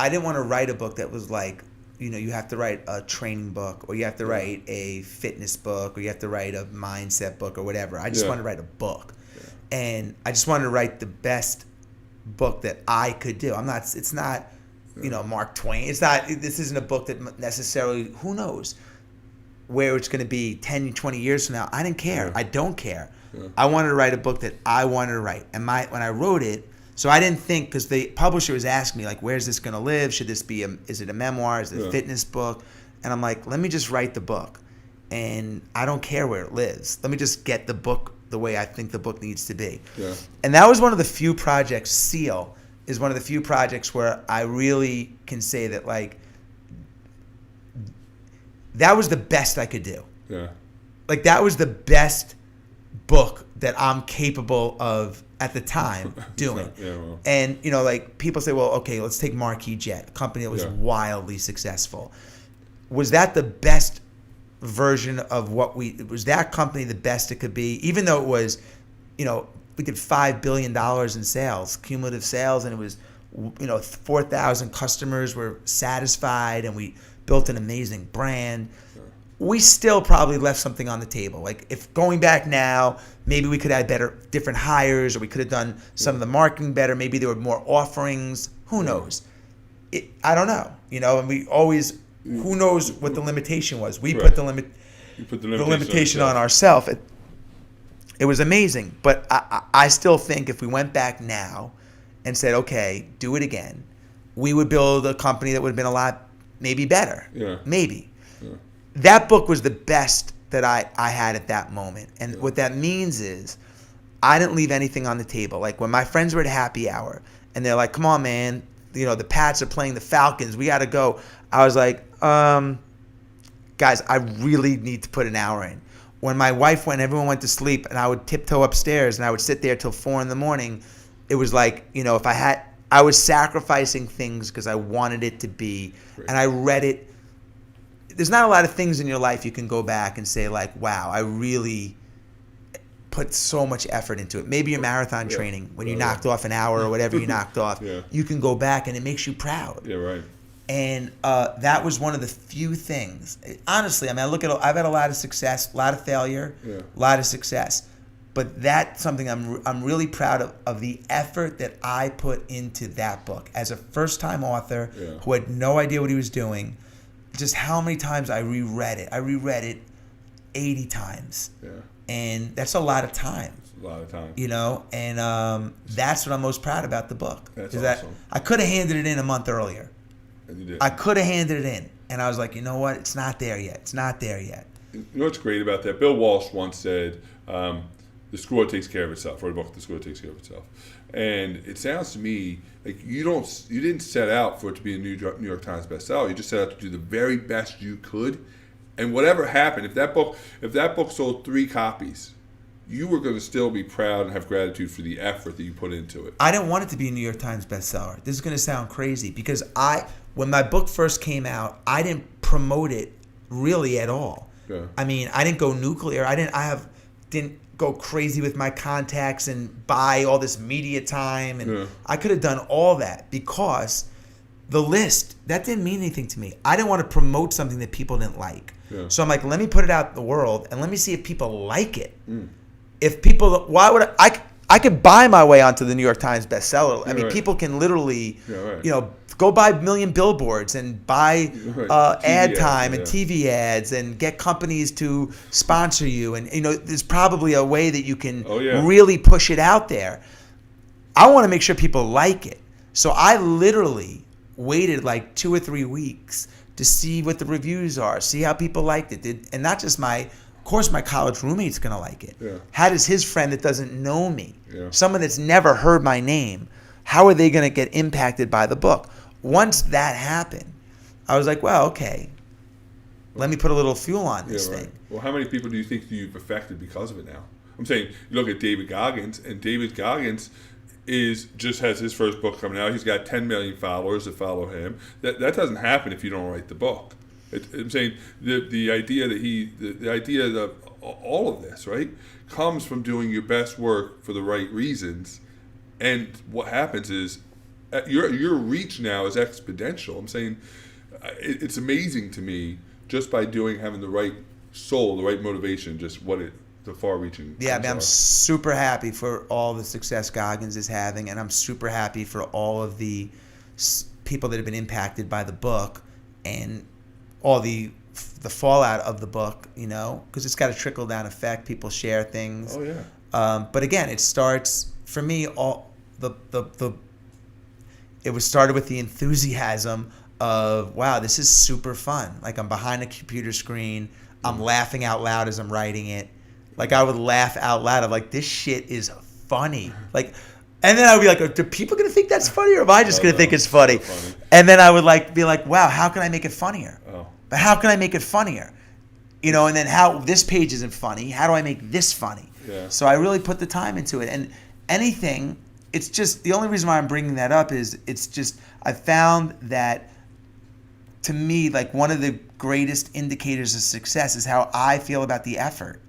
didn't want to write a book that was like, you have to write a training book, or you have to write a fitness book, or you have to write a mindset book, or whatever. I just want to write a book. And I just wanted to write the best book that I could do. It's not, Mark Twain. This isn't a book that necessarily, who knows where it's going to be 10, 20 years from now. I didn't care. I don't care. I wanted to write a book that I wanted to write. And when I wrote it, so I didn't think, because the publisher was asking me, like, where's this going to live? Should this be is it a memoir? Is it a fitness book? And I'm like, let me just write the book. And I don't care where it lives. Let me just get the book the way I think the book needs to be. Yeah. And that was one of the few projects, SEAL is one of the few projects where I really can say that, like, that was the best I could do. Yeah. Like, that was the best book that I'm capable of at the time doing. And, like, people say, well, okay, let's take Marquis Jet, a company that was wildly successful. Was that the best version of was that company the best it could be, even though it was, we did $5 billion in sales, cumulative sales, and it was, 4,000 customers were satisfied, and we built an amazing brand. We still probably left something on the table. Like, if going back now, maybe we could have different hires, or we could have done some of the marketing better. Maybe there were more offerings. Who knows? I don't know. And we always, who knows what the limitation was? We put the limitation on ourselves. It was amazing, but I still think if we went back now and said, okay, do it again, we would build a company that would have been a lot maybe better. Yeah. Maybe. Yeah. That book was the best that I had at that moment. And what that means is I didn't leave anything on the table. Like, when my friends were at happy hour and they're like, come on, man, the Pats are playing the Falcons, we got to go. I was like, guys, I really need to put an hour in. When my wife went, everyone went to sleep, and I would tiptoe upstairs and I would sit there till 4 a.m. It was like, I was sacrificing things because I wanted it to be, and I read it. There's not a lot of things in your life you can go back and say, like, wow, I really put so much effort into it. Maybe your marathon training, when you knocked off an hour or whatever you knocked off, you can go back and it makes you proud. Yeah, right. And that was one of the few things. Honestly, I've had a lot of success, a lot of failure, a lot of success. But that's something I'm really proud of the effort that I put into that book. As a first-time author who had no idea what he was doing, just how many times I reread it. I reread it 80 times. Yeah. And that's a lot of time. A lot of time. And that's what I'm most proud about the book. That's awesome. I could have handed it in a month earlier. And you did. I could have handed it in. And I was like, you know what? It's not there yet. It's not there yet. You know what's great about that? Bill Walsh once said, The score takes care of itself. Write a book, the score takes care of itself. And it sounds to me like you didn't set out for it to be a New York Times bestseller. You just set out to do the very best you could. And whatever happened, if that book sold 3 copies, you were going to still be proud and have gratitude for the effort that you put into it. I didn't want it to be a New York Times bestseller. This is going to sound crazy because when my book first came out, I didn't promote it really at all. Yeah. I mean, I didn't go nuclear. I didn't go crazy with my contacts and buy all this media time, and I could have done all that because the list, that didn't mean anything to me. I didn't want to promote something that people didn't like. Yeah. So I'm like, let me put it out in the world and let me see if people like it. If people, why would I could buy my way onto the New York Times bestseller. I mean, people can literally, go buy 1 million billboards and buy ad time and TV ads and get companies to sponsor you. And, there's probably a way that you can really push it out there. I want to make sure people like it. So I literally waited like 2 or 3 weeks to see what the reviews are, see how people liked it. And not just of course my college roommate's going to like it. Yeah. How does his friend that doesn't know me, someone that's never heard my name, how are they going to get impacted by the book? Once that happened, I was like, well, okay, let me put a little fuel on this thing. Well, how many people do you think you've affected because of it now? I'm saying, you look at David Goggins, and David Goggins just has his first book coming out. He's got 10 million followers that follow him. That doesn't happen if you don't write the book. I'm saying the idea that the idea that all of this, right, comes from doing your best work for the right reasons. And what happens is your reach now is exponential. I'm saying it's amazing to me just by having the right soul, the right motivation, just the far-reaching. Yeah, I mean, I'm super happy for all the success Goggins is having, and I'm super happy for all of the people that have been impacted by the book and all the fallout of the book, because it's got a trickle-down effect. People share things. Oh, yeah. But again, it starts, for me, it was started with the enthusiasm of, wow, this is super fun. Like, I'm behind a computer screen. I'm laughing out loud as I'm writing it. Like, I would laugh out loud of, like, this shit is funny. Like, and then I would be like, are people going to think that's funny, or am I just going to think it's funny? Funny? And then I would be like, wow, how can I make it funnier? Oh. But how can I make it funnier? And then how this page isn't funny. How do I make this funny? Yeah. So I really put the time into it. And anything, it's just, the only reason why I'm bringing that up is it's just, I found that, to me, like, one of the greatest indicators of success is how I feel about the effort.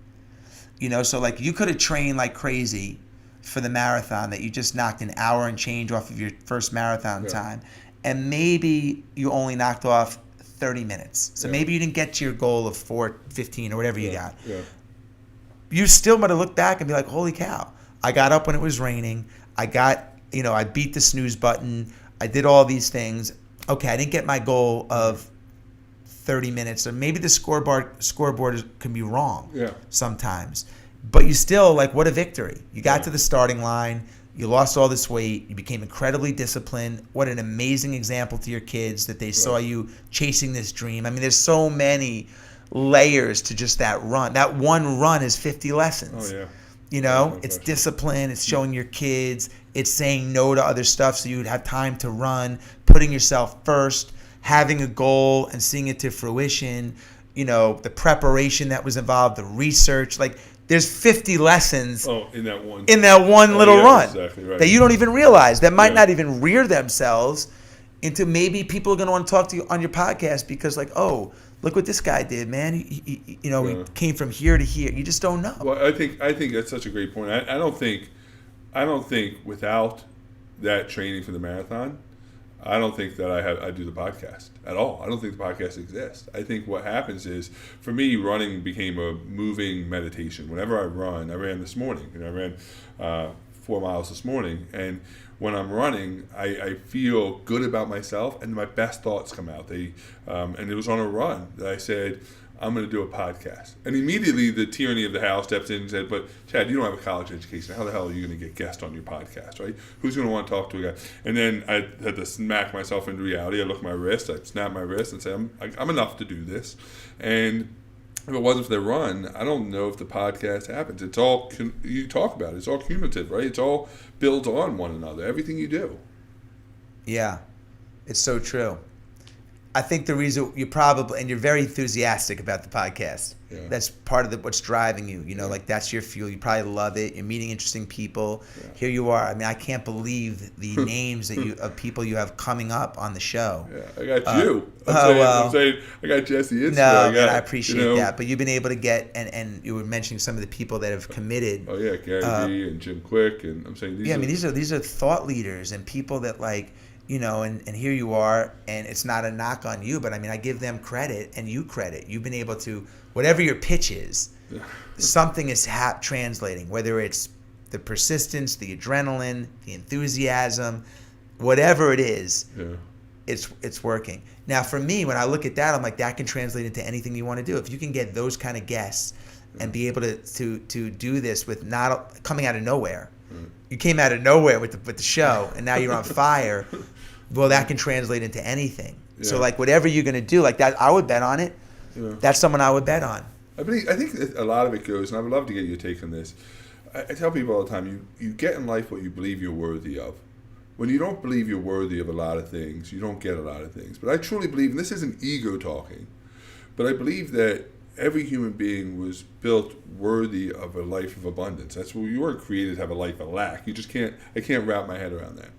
So like, you could have trained like crazy for the marathon that you just knocked an hour and change off of your first marathon time, and maybe you only knocked off 30 minutes. So maybe you didn't get to your goal of 4:15 or whatever you got. Yeah. You still might have looked back and be like, holy cow, I got up when it was raining. I beat the snooze button. I did all these things. Okay, I didn't get my goal of 30 minutes, or maybe the scoreboard can be wrong sometimes. But you still, like, what a victory. You got to the starting line. You lost all this weight. You became incredibly disciplined. What an amazing example to your kids that they saw you chasing this dream. I mean, there's so many layers to just that run. That one run is 50 lessons. Oh, yeah. It's discipline. It's showing your kids. It's saying no to other stuff so you'd have time to run, putting yourself first, having a goal and seeing it to fruition, the preparation that was involved, the research. Like, there's 50 lessons in that one little run exactly right. that you don't even realize, that might not even rear themselves into, maybe people are going to want to talk to you on your podcast because, like, oh, look what this guy did, man. He came from here to here. You just don't know. Well, I think that's such a great point. I don't think without that training for the marathon, I don't think that I do the podcast at all. I don't think the podcast exists. I think what happens is, for me, running became a moving meditation. Whenever I ran this morning. I ran 4 miles this morning, and when I'm running, I feel good about myself, and my best thoughts come out. And it was on a run that I said, I'm going to do a podcast. And immediately the tyranny of the house steps in and said, but Chad, you don't have a college education. How the hell are you going to get guests on your podcast, right? Who's going to want to talk to a guy? And then I had to smack myself into reality. I looked at my wrist, I snapped my wrist and said, I'm enough to do this. And if it wasn't for their run, I don't know if the podcast happens. It's all you talk about. It's all cumulative, right? It's all builds on one another. Everything you do. Yeah, it's so true. I think the reason you probably, and you're very enthusiastic about the podcast. Yeah. That's part of what's driving you. You know, like that's your fuel. You probably love it. You're meeting interesting people. Yeah. Here you are. I mean, I can't believe the names of people you have coming up on the show. Yeah, I got you. I'm saying I got Jesse Itzler. No, and I appreciate that. But you've been able to get, and you were mentioning some of the people that have committed. Oh yeah, Gary Vee and Jim Quick, and I'm saying these are thought leaders and people that like. You know, and here you are, and it's not a knock on you, but I mean, I give them credit and you credit. You've been able to, whatever your pitch is, something is translating, whether it's the persistence, the adrenaline, the enthusiasm, whatever it is, it's working. Now, for me, when I look at that, I'm like, that can translate into anything you want to do. If you can get those kind of guests and be able to do this with not coming out of nowhere. You came out of nowhere with the show, and now you're on fire. Well, that can translate into anything. Yeah. So, like, whatever you're going to do, like that, I would bet on it. Yeah. That's someone I would bet on. I think a lot of it goes, and I would love to get your take on this. I tell people all the time, you get in life what you believe you're worthy of. When you don't believe you're worthy of a lot of things, you don't get a lot of things. But I truly believe, and this isn't ego talking, but I believe that every human being was built worthy of a life of abundance. That's what you weren't created to have a life of lack. You just can't. I can't wrap my head around that.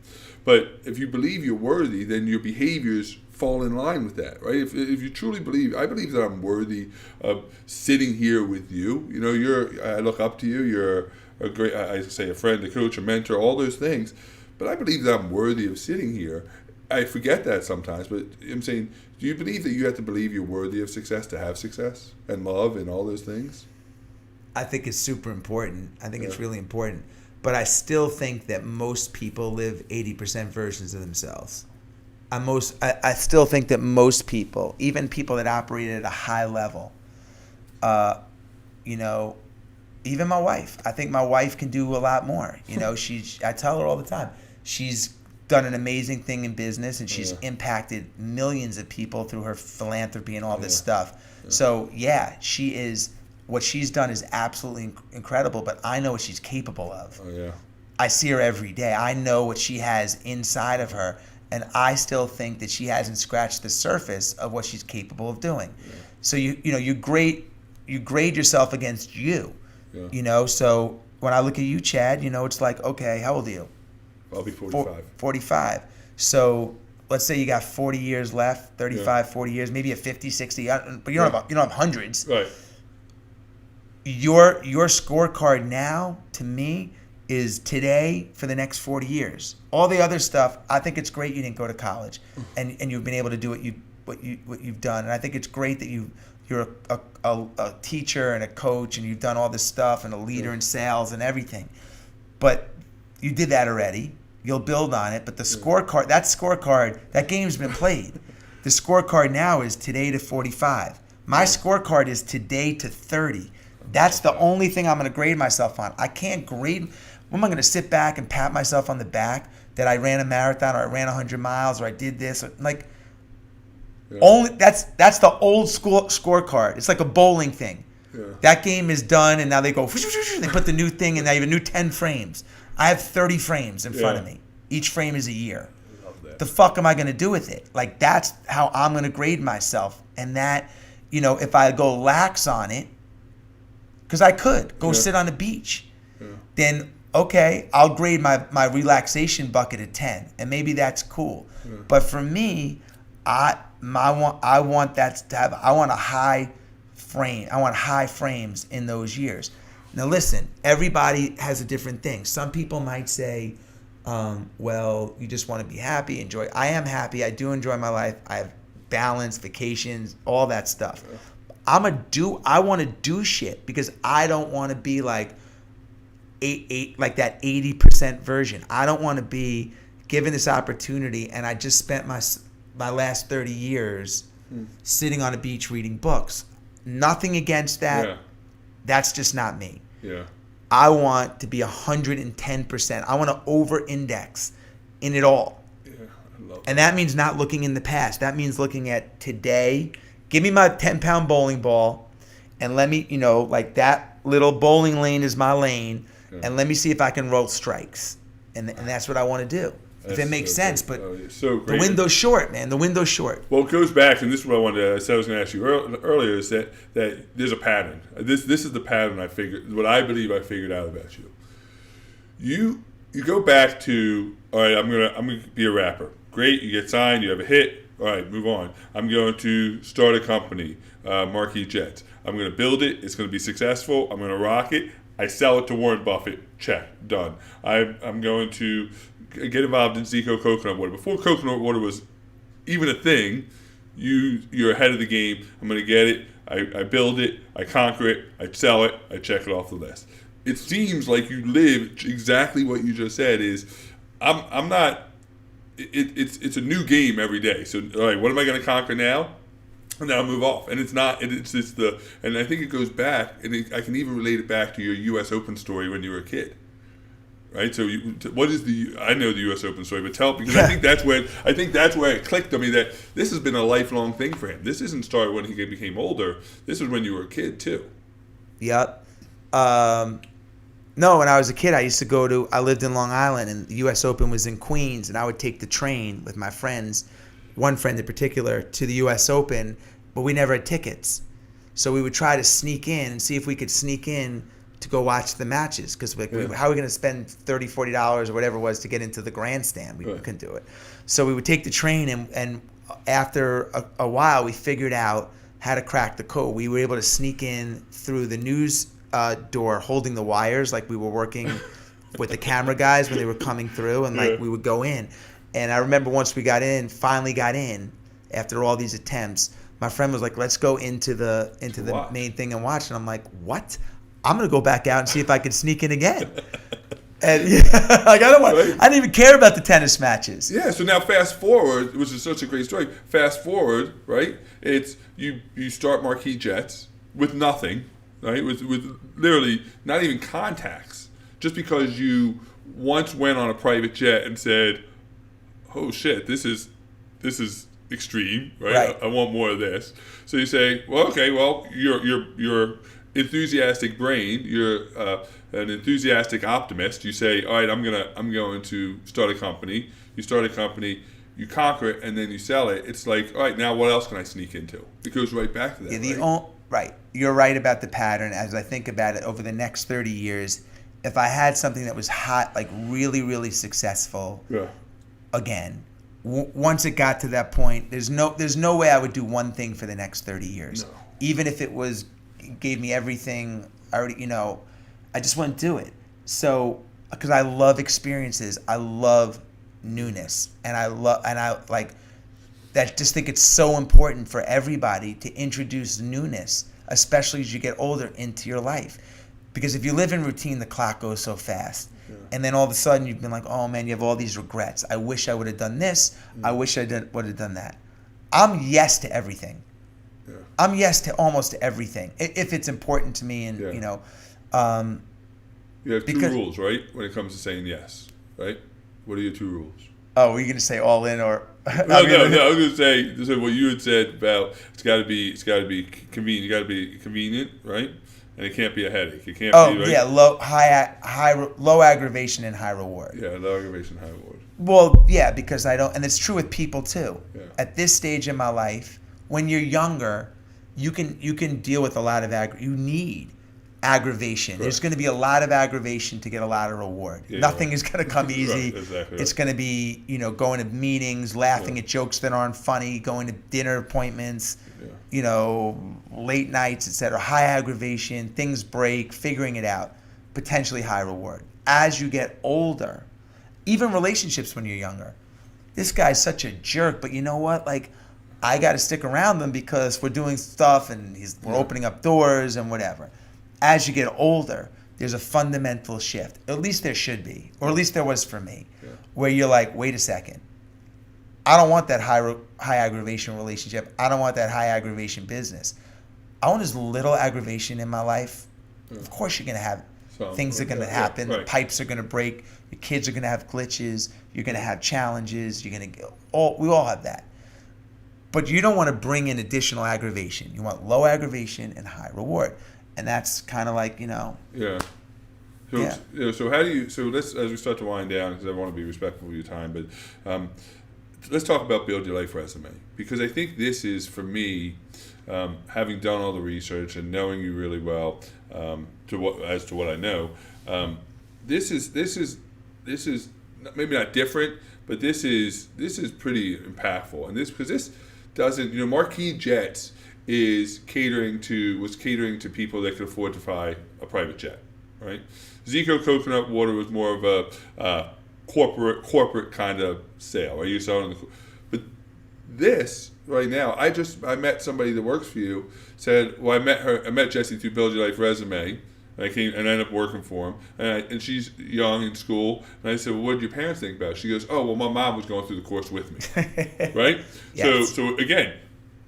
But if you believe you're worthy, then your behaviors fall in line with that, right? If you truly believe, I believe that I'm worthy of sitting here with you. You know, I look up to you. You're a great, I say, a friend, a coach, a mentor, all those things. But I believe that I'm worthy of sitting here. I forget that sometimes, but I'm saying, do you believe that you have to believe you're worthy of success to have success and love and all those things? I think it's super important. I think it's really important. But I still think that most people live 80% versions of themselves. I still think that most people, even people that operate at a high level, you know, even my wife. I think my wife can do a lot more. You know, I tell her all the time, she's done an amazing thing in business, and she's impacted millions of people through her philanthropy and all this stuff. Yeah. So she is. What she's done is absolutely incredible, but I know what she's capable of. Oh, yeah. I see her every day. I know what she has inside of her, and I still think that she hasn't scratched the surface of what she's capable of doing. Yeah. So you grade yourself against you. Yeah. You know, so when I look at you, Chad, you know, it's like, okay, how old are you? I'll be 45. 45. So let's say you got 40 years left, 35, 40 years, maybe a 50, 60, but you don't have hundreds. Right. Your scorecard now, to me, is today for the next 40 years. All the other stuff, I think it's great you didn't go to college, and you've been able to do what you've done. And I think it's great that you're a teacher and a coach, and you've done all this stuff, and a leader in sales and everything. But you did that already. You'll build on it. But the scorecard, that game's been played. The scorecard now is today to 45. My scorecard is today to 30. That's the only thing I'm going to grade myself on. I can't grade. When am I going to sit back and pat myself on the back that I ran a marathon, or I ran 100 miles, or I did this? Only that's the old school scorecard. It's like a bowling thing. Yeah. That game is done, and now they go. They put the new thing, and now you have a new 10 frames. I have 30 frames in front of me. Each frame is a year. The fuck am I going to do with it? Like, that's how I'm going to grade myself. And that, you know, if I go lax on it, because I could go sit on the beach, then okay, I'll grade my relaxation bucket at 10, and maybe that's cool. But for me, I want that to have. I want a high frame. I want high frames in those years. Now listen, everybody has a different thing. Some people might say, well, you just want to be happy, enjoy. I am happy. I do enjoy my life. I have balance, vacations, all that stuff. I want to do shit because I don't want to be like like that 80% version. I don't want to be given this opportunity and I just spent my last 30 years sitting on a beach reading books. Nothing against that. Yeah. That's just not me. Yeah. I want to be 110%. I want to over-index in it all. Yeah, I love that. And that means not looking in the past. That means looking at today. Give me my 10-pound bowling ball and let me, like that little bowling lane is my lane, and let me see if I can roll strikes, and that's what I want to do. If it makes sense, but so the window's short, man. The window's short. Well, it goes back, and this is what I wanted to say. I was going to ask you earlier is that there's a pattern. This is the pattern I figured. What I believe I figured out about you. You go back to, all right, I'm gonna be a rapper. Great, you get signed, you have a hit. All right, move on. I'm going to start a company, Marquis Jets. I'm going to build it. It's going to be successful. I'm going to rock it. I sell it to Warren Buffett. Check, done. I'm going to get involved in Zico coconut water. Before coconut water was even a thing, you're ahead of the game. I'm going to get it. I build it. I conquer it. I sell it. I check it off the list. It seems like you live exactly what you just said. Is I'm not. It's a new game every day. So all right, what am I going to conquer now? And now move off. And it's not. It's the. And I think it goes back, and I can even relate it back to your U.S. Open story when you were a kid. Right, so what is I know the U.S. Open story, but tell, because I think that's where it clicked on me that this has been a lifelong thing for him. This isn't started when he became older. This is when you were a kid too. Yep. No, when I was a kid, I lived in Long Island, and the U.S. Open was in Queens, and I would take the train with my friends, one friend in particular, to the U.S. Open, but we never had tickets, so we would try to sneak in and see if we could sneak in to go watch the matches, because how are we going to spend $30, $40 or whatever it was to get into the grandstand? We couldn't do it. So we would take the train, and after a while, we figured out how to crack the code. We were able to sneak in through the news door, holding the wires, like we were working with the camera guys when they were coming through, and like we would go in. And I remember once we finally got in, after all these attempts, my friend was like, "Let's go into the main thing and watch." And I'm like, "What? I'm gonna go back out and see if I can sneak in again." And like I didn't even care about the tennis matches. Yeah. So now fast forward, which is such a great story. Fast forward, right? It's you start Marquis Jets with nothing, right? With literally not even contacts, just because you once went on a private jet and said, "Oh shit, this is extreme, right? I want more of this." So you say, "Well, okay, well, you're enthusiastic brain, you're an enthusiastic optimist." You say, "All right, I'm going to start a company." You start a company, you conquer it, and then you sell it. It's like, all right, now what else can I sneak into? It goes right back to that. Right. You're right about the pattern. As I think about it, over the next 30 years, if I had something that was hot, like really, really successful, again, once it got to that point, there's no way I would do one thing for the next 30 years. No. Even if it gave me everything I already, I just wouldn't do it. So, because I love experiences, I love newness, and I like that. Just think it's so important for everybody to introduce newness, especially as you get older, into your life. Because if you live in routine, the clock goes so fast. Yeah. And then all of a sudden you've been like, oh man, you have all these regrets. I wish I would have done this. I wish I would have done that. I'm yes to everything. Yeah. I'm yes to almost everything if it's important to me, and you have two rules, right? When it comes to saying yes, right? What are your two rules? Oh, were you gonna say all in or? No. I was gonna say what you had said about it's got to be convenient. You got to be convenient, right? And it can't be a headache. It can't be. Right? Yeah, low aggravation and high reward. Yeah, low aggravation, high reward. Well, yeah, because I don't, and it's true with people too. Yeah. At this stage in my life, when you're younger, you can deal with a lot of you need aggravation. Right. There's going to be a lot of aggravation to get a lot of reward. Yeah, Nothing is going to come easy. Right, exactly right. It's going to be, going to meetings, laughing at jokes that aren't funny, going to dinner appointments, late nights, etc. High aggravation, things break, figuring it out, potentially high reward. As you get older, even relationships when you're younger, this guy's such a jerk, but you know what? Like, I got to stick around them because we're doing stuff and we're opening up doors and whatever. As you get older, there's a fundamental shift. At least there should be, or at least there was for me, where you're like, wait a second. I don't want that high aggravation relationship. I don't want that high aggravation business. I want as little aggravation in my life. Of course you're going to have things are going to happen. The pipes are going to break. Your kids are going to have glitches. You're going to have challenges. We all have that. But you don't want to bring in additional aggravation. You want low aggravation and high reward. And that's kind of like, Yeah. So, Yeah. So how do you? So let's, as we start to wind down, because I want to be respectful of your time, but let's talk about Build Your Life Resume, because I think this is, for me, having done all the research and knowing you really well, as to what I know, this is maybe not different, but this is pretty impactful, and because this doesn't, Marquis Jets was catering to people that could afford to fly a private jet, right? Zico Coconut Water was more of a corporate kind of sale, right? You're selling but this right now, I met somebody that works for you, said, well, I met Jessie through Build Your Life Resume, and I came and I ended up working for him, and she's young in school, and I said, well, what did your parents think about it? She goes, oh, well, my mom was going through the course with me, right? Yes. So again,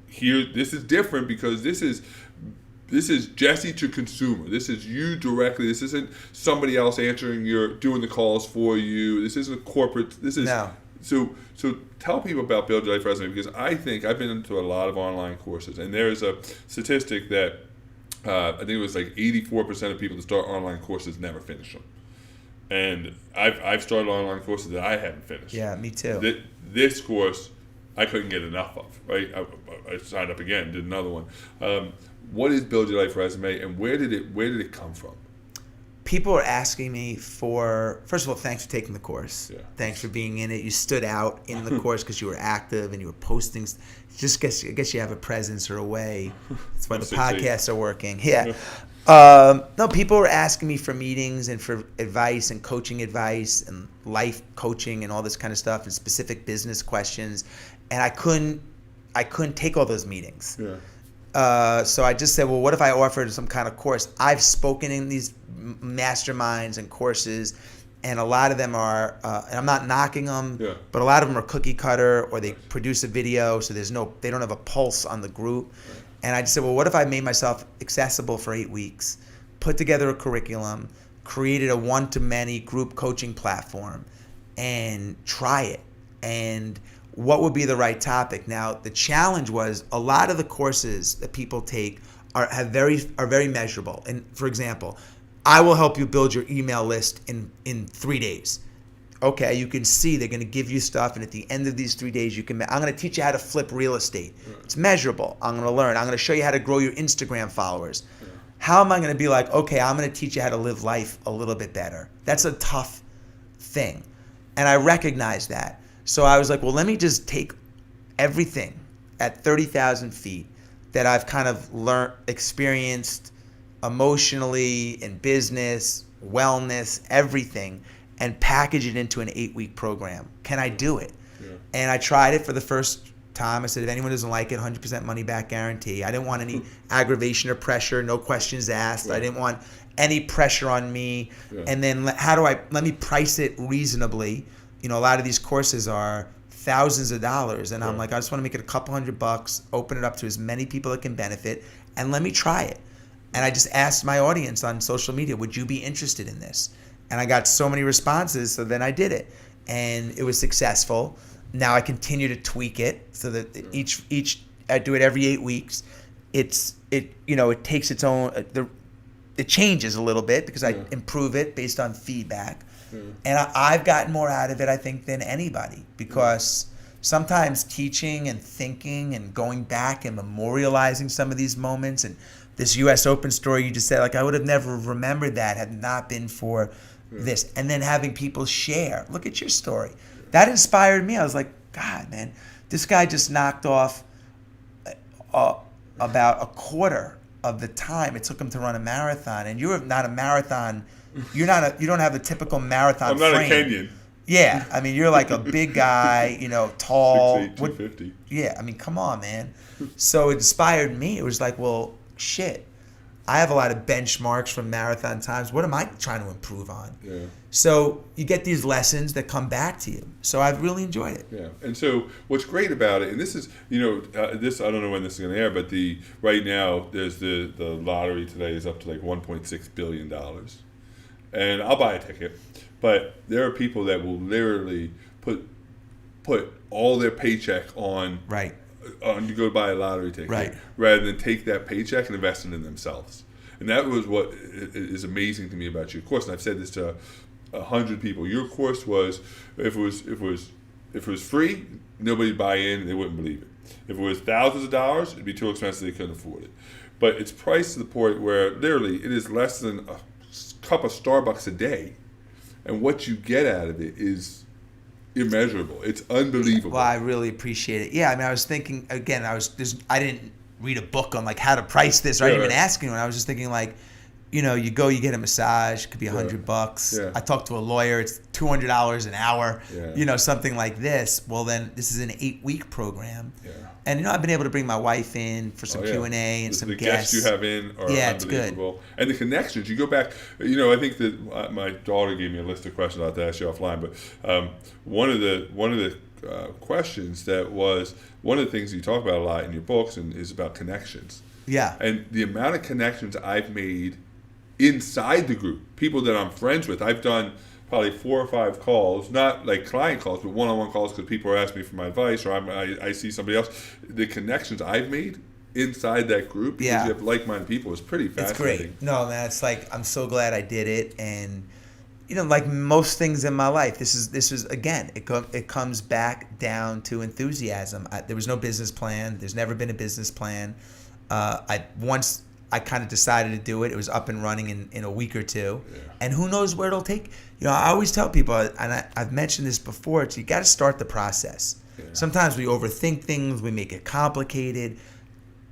here, this is different, because this is Jessie to consumer. This is you directly. This isn't somebody else doing the calls for you. This isn't corporate. This is no. So tell people about Build Your Life Resume, because I think I've been into a lot of online courses, and there is a statistic that I think it was like 84% of people that start online courses never finish them. And I've started online courses that I haven't finished. Yeah, me too. This course I couldn't get enough of. Right, I signed up again, did another one. What is Build Your Life Resume, and where did it come from? People are asking me for, first of all, thanks for taking the course. Yeah. Thanks for being in it. You stood out in the course because you were active and you were posting. I guess you have a presence or a way. That's why the podcasts are working. Yeah. No, people were asking me for meetings and for advice and coaching advice and life coaching and all this kind of stuff and specific business questions. And I couldn't take all those meetings. Yeah. So I just said, well, what if I offered some kind of course? I've spoken in these masterminds and courses, and a lot of them are, and I'm not knocking them, but a lot of them are cookie cutter, or they produce a video, so they don't have a pulse on the group. Right. And I just said, well, what if I made myself accessible for 8 weeks, put together a curriculum, created a one-to-many group coaching platform, and try it? And what would be the right topic? Now, the challenge was a lot of the courses that people take are very measurable. And for example, I will help you build your email list in 3 days. Okay, you can see they're going to give you stuff, and at the end of these 3 days, I'm going to teach you how to flip real estate. It's measurable. I'm going to learn. I'm going to show you how to grow your Instagram followers. How am I going to be like, okay, I'm going to teach you how to live life a little bit better? That's a tough thing. And I recognize that. So I was like, well, let me just take everything at 30,000 feet that I've kind of learned, experienced emotionally, in business, wellness, everything, and package it into an 8-week program. Can I do it? Yeah. And I tried it for the first time. I said, if anyone doesn't like it, 100% money back guarantee. I didn't want any aggravation or pressure, no questions asked. Yeah. I didn't want any pressure on me. Yeah. And then let me price it reasonably. A lot of these courses are thousands of dollars, and I'm like, I just want to make it a couple $100, open it up to as many people that can benefit, and let me try it. And I just asked my audience on social media, would you be interested in this? And I got so many responses, so then I did it, and it was successful. Now I continue to tweak it so that each I do it every 8 weeks. It takes its own. It changes a little bit because I improve it based on feedback. And I've gotten more out of it, I think, than anybody, because sometimes teaching and thinking and going back and memorializing some of these moments, and this U.S. Open story you just said, like, I would have never remembered that had not been for this. And then having people share, look at your story. That inspired me. I was like, God, man, this guy just knocked off about a quarter of the time it took him to run a marathon, and you're not a marathon. You don't have the typical marathon frame. I'm not a Kenyan. Yeah, I mean, you're like a big guy, tall. 6'8", 250. Yeah, I mean, come on, man. So it inspired me. It was like, well, shit. I have a lot of benchmarks from marathon times. What am I trying to improve on? Yeah. So you get these lessons that come back to you. So I've really enjoyed it. Yeah. And so what's great about it, and this is, this, I don't know when this is going to air, but right now there's the lottery today is up to like $1.6 billion. And I'll buy a ticket, but there are people that will literally put all their paycheck on to go buy a lottery ticket, Right. rather than take that paycheck and invest it in themselves. And that was what is amazing to me about your course. And I've said this to 100 people. Your course was, if it was free, nobody'd buy in, they wouldn't believe it. If it was thousands of dollars, it'd be too expensive, they couldn't afford it. But it's priced to the point where literally it is less than a cup of Starbucks a day, and what you get out of it is immeasurable. It's unbelievable. Well, I really appreciate it. Yeah, I mean, I was thinking again. I didn't read a book on like how to price this, or I didn't even ask anyone. I was just thinking like, you know, you go, you get a massage, it could be $100. Yeah. I talked to a lawyer, it's $200 an hour. Yeah. You know, something like this. Well, then this is an 8-week program. Yeah. And you know, I've been able to bring my wife in for some Q&A and some the guests. you have in are it's good. unbelievable. And the connections, you go back, you know, I think that my daughter gave me a list of questions I'll have to ask you offline, but one of the questions that was, one of the things you talk about a lot in your books and is about connections. Yeah. And the amount of connections I've made inside the group, people that I'm friends with, I've done probably 4 or 5 calls, not like client calls, but one-on-one calls because people are asking me for my advice, or I see somebody else. The connections I've made inside that group, because you have like-minded people, is pretty fascinating. It's great. No, man, it's like, I'm so glad I did it. And, you know, like most things in my life, this is again, it comes back down to enthusiasm. There was no business plan. There's never been a business plan. Once I kind of decided to do it, it was up and running in a week or two. Yeah. And who knows where it'll take. You know, I always tell people, and I've mentioned this before, you got to start the process. Yeah. Sometimes we overthink things, we make it complicated.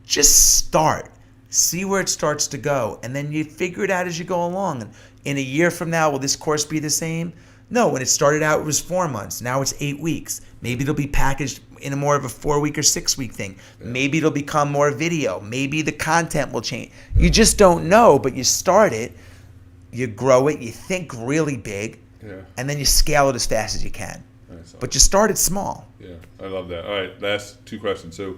Just start. See where it starts to go, and then you figure it out as you go along. And in a year from now, will this course be the same? No, when it started out, it was 4 months. Now it's 8 weeks. Maybe it'll be packaged in a more of a 4-week or 6-week thing. Yeah. Maybe it'll become more video. Maybe the content will change. Yeah. You just don't know, but you start it, you grow it, you think really big, and then you scale it as fast as you can. Nice. But you start it small. Yeah, I love that. All right, last 2 questions. So,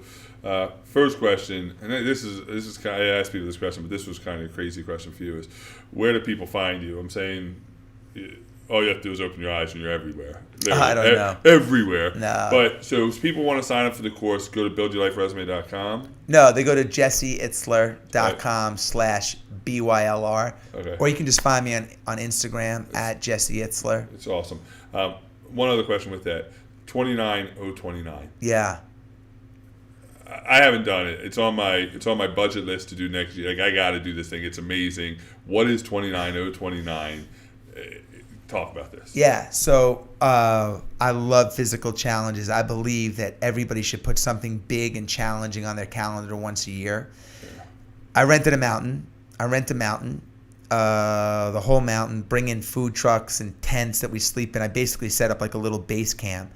first question, and this is kind of, I asked people this question, but this was kind of a crazy question for you, is where do people find you? I'm saying, all you have to do is open your eyes and you're everywhere. I don't know. Everywhere. No. But so if people want to sign up for the course, go to buildyourliferesume.com. No, they go to jesseitzler.com/BYLR. Okay. Or you can just find me on Instagram at Jesse Itzler. It's awesome. One other question with that. 29029. Yeah. I haven't done it. It's on my budget list to do next year. Like, I got to do this thing. It's amazing. What is 29029? Talk about this. Yeah, so I love physical challenges. I believe that everybody should put something big and challenging on their calendar once a year. Yeah. I rent a mountain, the whole mountain, bring in food trucks and tents that we sleep in. I basically set up like a little base camp,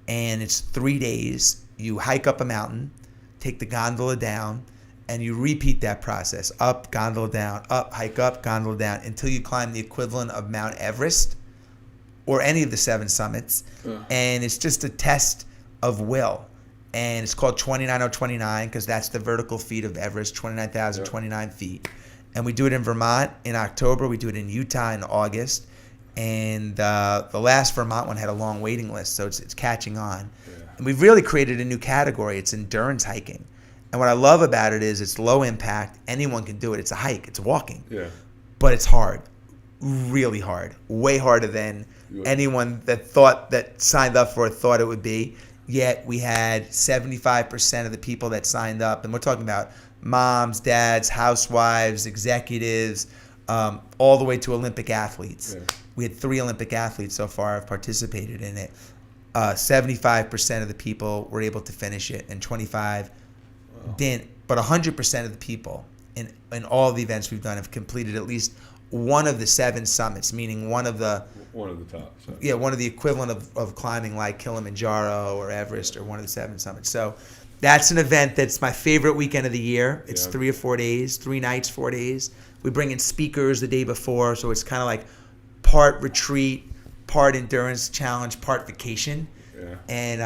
and it's 3 days. You hike up a mountain, take the gondola down, and you repeat that process. Up, gondola down, up, hike up, gondola down, until you climb the equivalent of Mount Everest or any of the 7 summits. And it's just a test of will. And it's called 29029 because that's the vertical feet of Everest, 29,029 feet. And we do it in Vermont in October. We do it in Utah in August. And the last Vermont one had a long waiting list, so it's catching on. Yeah. And we've really created a new category. It's endurance hiking. And what I love about it is it's low impact. Anyone can do it. It's a hike. It's walking. Yeah. But it's hard. Really hard. Way harder than anyone that signed up for it thought it would be. Yet we had 75% of the people that signed up, and we're talking about moms, dads, housewives, executives, all the way to Olympic athletes. Yeah. We had 3 Olympic athletes so far have participated in it. 75% of the people were able to finish it, and 25 didn't. But 100% of the people in all the events we've done have completed at least one of the 7 summits, meaning one of the top. So. Yeah, one of the equivalent of climbing like Kilimanjaro or Everest or one of the 7 summits. So that's an event that's my favorite weekend of the year. It's 3 or 4 days, 3 nights, 4 days. We bring in speakers the day before, so it's kind of like part retreat, part endurance challenge, part vacation. Yeah. And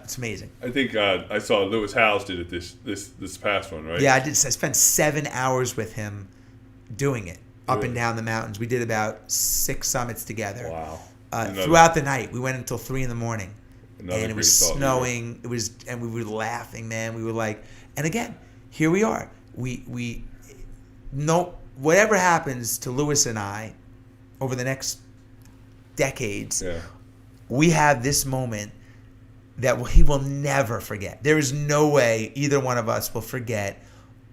it's amazing. I think I saw Lewis Howes did it this past one, right? Yeah, I spent 7 hours with him doing it. Up and down the mountains. We did about 6 summits together. Wow. Throughout the night. We went until 3 in the morning. Another and it was great thought snowing. It was, and we were laughing, man. We were like, and again, here we are. We no, whatever happens to Lewis and I over the next decades, Yeah. we have this moment that he will never forget. There is no way either one of us will forget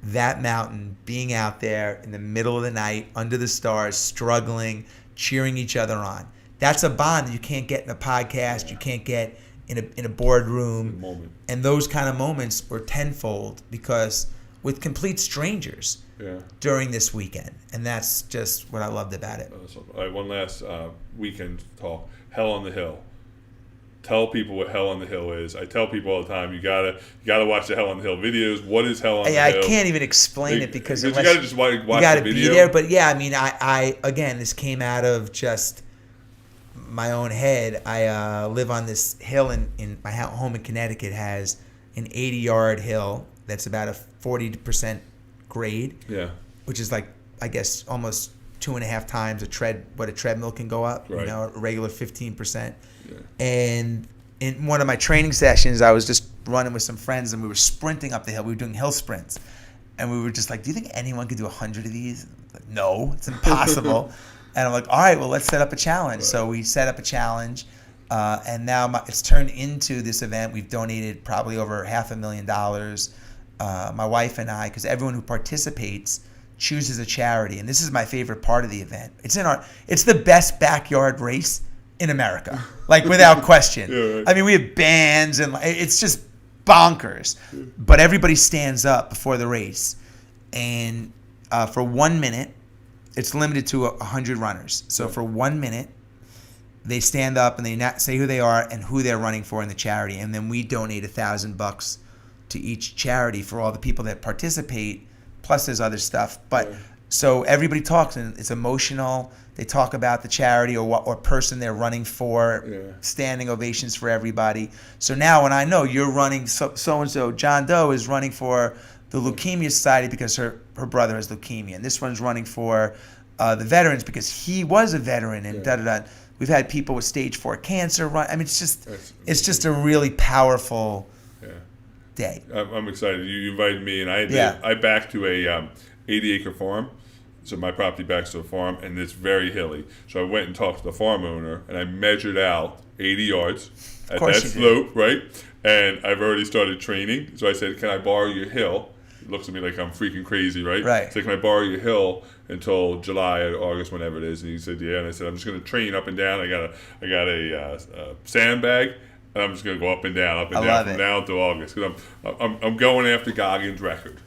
that mountain, being out there in the middle of the night, under the stars, struggling, cheering each other on. That's a bond that you can't get in a podcast. You can't get in a boardroom. Moment. And those kind of moments were tenfold because with complete strangers during this weekend. And that's just what I loved about it. Awesome. All right, one last weekend talk. Hell on the Hill. Tell people what Hell on the Hill is. I tell people all the time, you gotta watch the Hell on the Hill videos. What is Hell on the Hill? I can't even explain it because you gotta just watch you gotta the video. be there. But yeah, I mean, I again, this came out of just my own head. I live on this hill in my home in Connecticut. Has an 80-yard hill that's about a 40% grade. Yeah. Which is like, I guess, almost 2.5 times what a treadmill can go up. Right. You know, a regular 15%. Yeah. And in one of my training sessions, I was just running with some friends, and we were sprinting up the hill. We were doing hill sprints, and we were just like, "Do you think anyone could do 100 of these?" Like, no, it's impossible. And I'm like, "All right, well, let's set up a challenge." Right. So we set up a challenge, and now it's turned into this event. We've donated probably over $500,000. My wife and I, because everyone who participates chooses a charity, and this is my favorite part of the event. It's the best backyard race in America, like without question. Yeah, right. I mean, we have bands and it's just bonkers, but everybody stands up before the race, and for 1 minute, it's limited to 100 runners. So for 1 minute, they stand up and they say who they are and who they're running for in the charity, and then we donate $1,000 to each charity for all the people that participate. Plus, there's other stuff, but so everybody talks and it's emotional. They talk about the charity or person they're running for. Standing ovations for everybody. So now when I know you're running, so and so, John Doe is running for the Leukemia Society because her brother has leukemia, and this one's running for the veterans because he was a veteran, and da-da-da. We've had people with stage 4 cancer run. I mean, it's just a really powerful day. I'm excited. You invited me, and I backed to a 80-acre farm. So my property backs to a farm, and it's very hilly. So I went and talked to the farm owner, and I measured out 80 yards at that slope, right? And I've already started training. So I said, "Can I borrow your hill?" He looks at me like I'm freaking crazy, right? Right. So can I borrow your hill until July or August, whenever it is? And he said, "Yeah." And I said, "I'm just going to train up and down. I got a sandbag, and I'm just going to go up and down from now until August because I'm going after Goggins' record."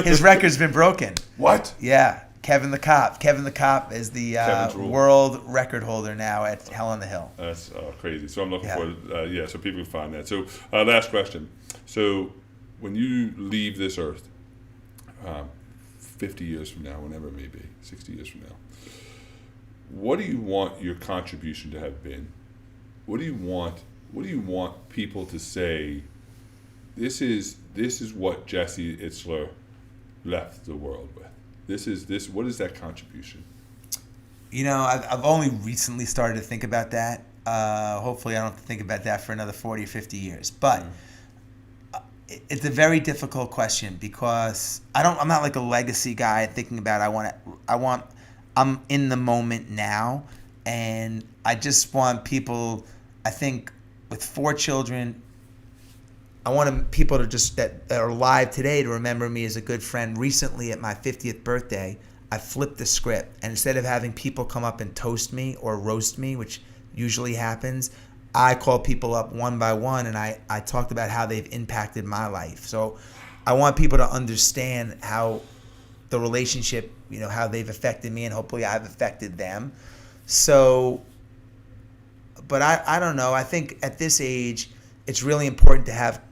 His record's been broken. What? Yeah, Kevin the Cop. Kevin the Cop is the world record holder now at Hell on the Hill. That's crazy. So I'm looking forward. So people can find that. So last question. So when you leave this earth, 50 years from now, whenever it may be, 60 years from now, what do you want your contribution to have been? What do you want people to say? This is what Jesse Itzler left the world with. What is that contribution? You know, I've only recently started to think about that. Hopefully I don't have to think about that for another 40 or 50 years. But it's a very difficult question because I'm not like a legacy guy thinking about I'm in the moment now, and I just want people, I think with 4 children, I want people that are alive today to remember me as a good friend. Recently, at my 50th birthday, I flipped the script. And instead of having people come up and toast me or roast me, which usually happens, I called people up one by one, and I talked about how they've impacted my life. So I want people to understand how the relationship, how they've affected me, and hopefully I've affected them. So, but I don't know. I think at this age, it's really important to have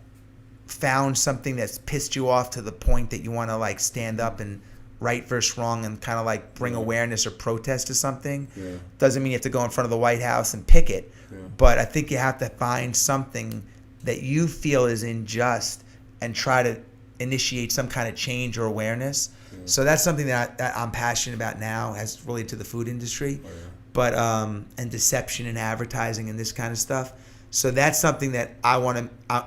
found something that's pissed you off to the point that you want to like stand up and right versus wrong and kind of like bring awareness or protest to something. Doesn't mean you have to go in front of the White House and picket, but I think you have to find something that you feel is unjust and try to initiate some kind of change or awareness. So that's something that I'm passionate about now, as related to the food industry, but and deception and advertising and this kind of stuff. So that's something that I want to.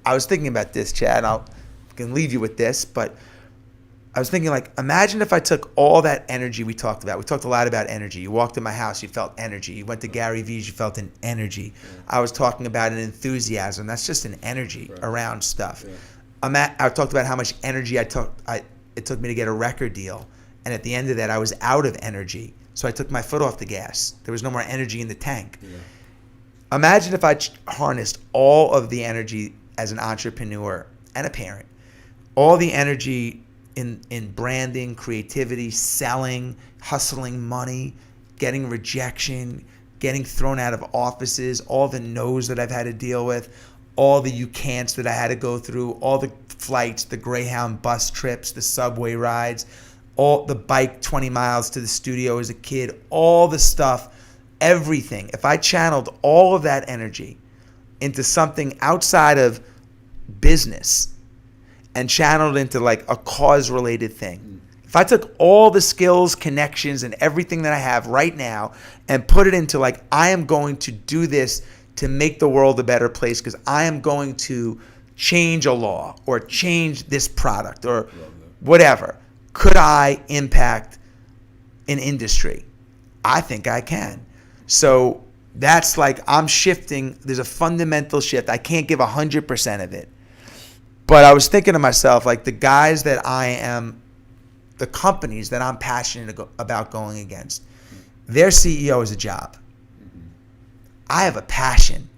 I was thinking about this, Chad. I can leave you with this, but I was thinking, like, imagine if I took all that energy we talked about. We talked a lot about energy. You walked in my house, you felt energy. You went to Gary Vee's, you felt an energy. I was talking about an enthusiasm. That's just an energy around stuff. I talked about how much energy it took me to get a record deal. And at the end of that, I was out of energy. So I took my foot off the gas. There was no more energy in the tank. Imagine if I harnessed all of the energy as an entrepreneur and a parent, all the energy in branding, creativity, selling, hustling money, getting rejection, getting thrown out of offices, all the no's that I've had to deal with, all the you can'ts that I had to go through, all the flights, the Greyhound bus trips, the subway rides, all the bike 20 miles to the studio as a kid, all the stuff, everything. If I channeled all of that energy into something outside of business and channeled into like a cause-related thing, if I took all the skills, connections, and everything that I have right now and put it into like, I am going to do this to make the world a better place because I am going to change a law or change this product or whatever, could I impact an industry? I think I can. So that's like, I'm shifting. There's a fundamental shift. I can't give 100% of it. But I was thinking to myself, like, the guys that I am, the companies that I'm passionate about going against, their CEO is a job. I have a passion.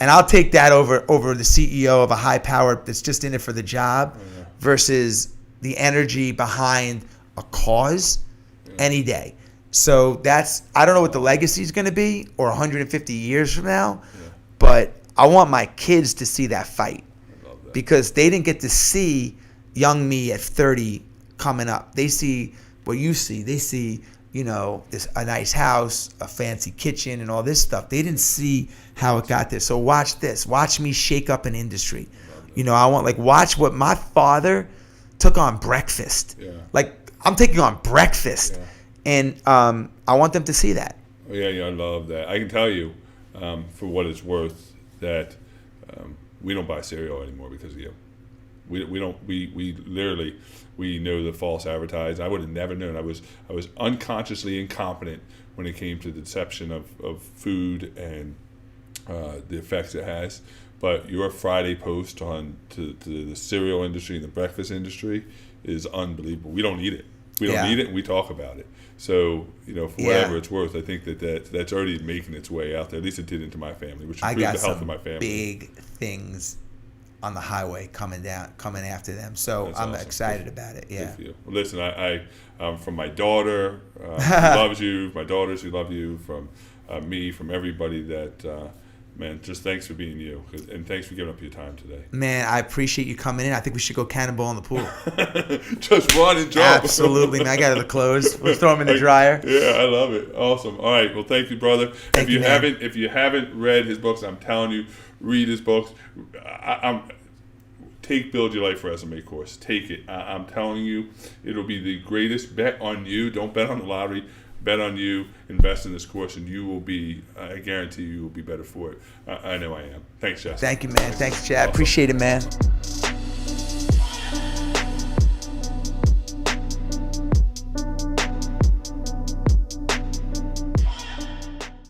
And I'll take that over the CEO of a high power that's just in it for the job versus the energy behind a cause any day. So that's, I don't know what the legacy is going to be or 150 years from now, but I want my kids to see that fight because they didn't get to see young me at 30 coming up. They see what you see. They see, you know, a nice house, a fancy kitchen, and all this stuff. They didn't see how it got there. So watch this. Watch me shake up an industry. You know, I want, like, watch what my father took on breakfast. Like, I'm taking on breakfast. And I want them to see that. Oh, yeah, I love that. I can tell you, for what it's worth, that we don't buy cereal anymore because of you. We don't. We literally, we know the false advertising. I would have never known. I was unconsciously incompetent when it came to the deception of food and the effects it has. But your Friday post to the cereal industry and the breakfast industry is unbelievable. We don't eat it. We don't eat it, and we talk about it. So, you know, for whatever it's worth, I think that's already making its way out there. At least it did into my family, which improved the health of my family. Big things on the highway coming after them. So that's I'm awesome. Excited about it. Yeah. Well, listen, I from my daughter who loves you, my daughters who love you, from me, from everybody that. Man, just thanks for being you, and thanks for giving up your time today. Man, I appreciate you coming in. I think we should go cannonball in the pool. Just run and jump. Absolutely, man. I got the clothes. We'll throw them in the dryer. Yeah, I love it. Awesome. All right. Well, thank you, brother. If you haven't read his books, I'm telling you, read his books. Take Build Your Life Resume course. Take it. I'm telling you, it'll be the greatest. Bet on you. Don't bet on the lottery. Bet on you, invest in this course, and you will be, I guarantee you will be better for it. I know I am. Thanks, Jess. Thank you, man. Thanks, Chad. Awesome. Appreciate it, man.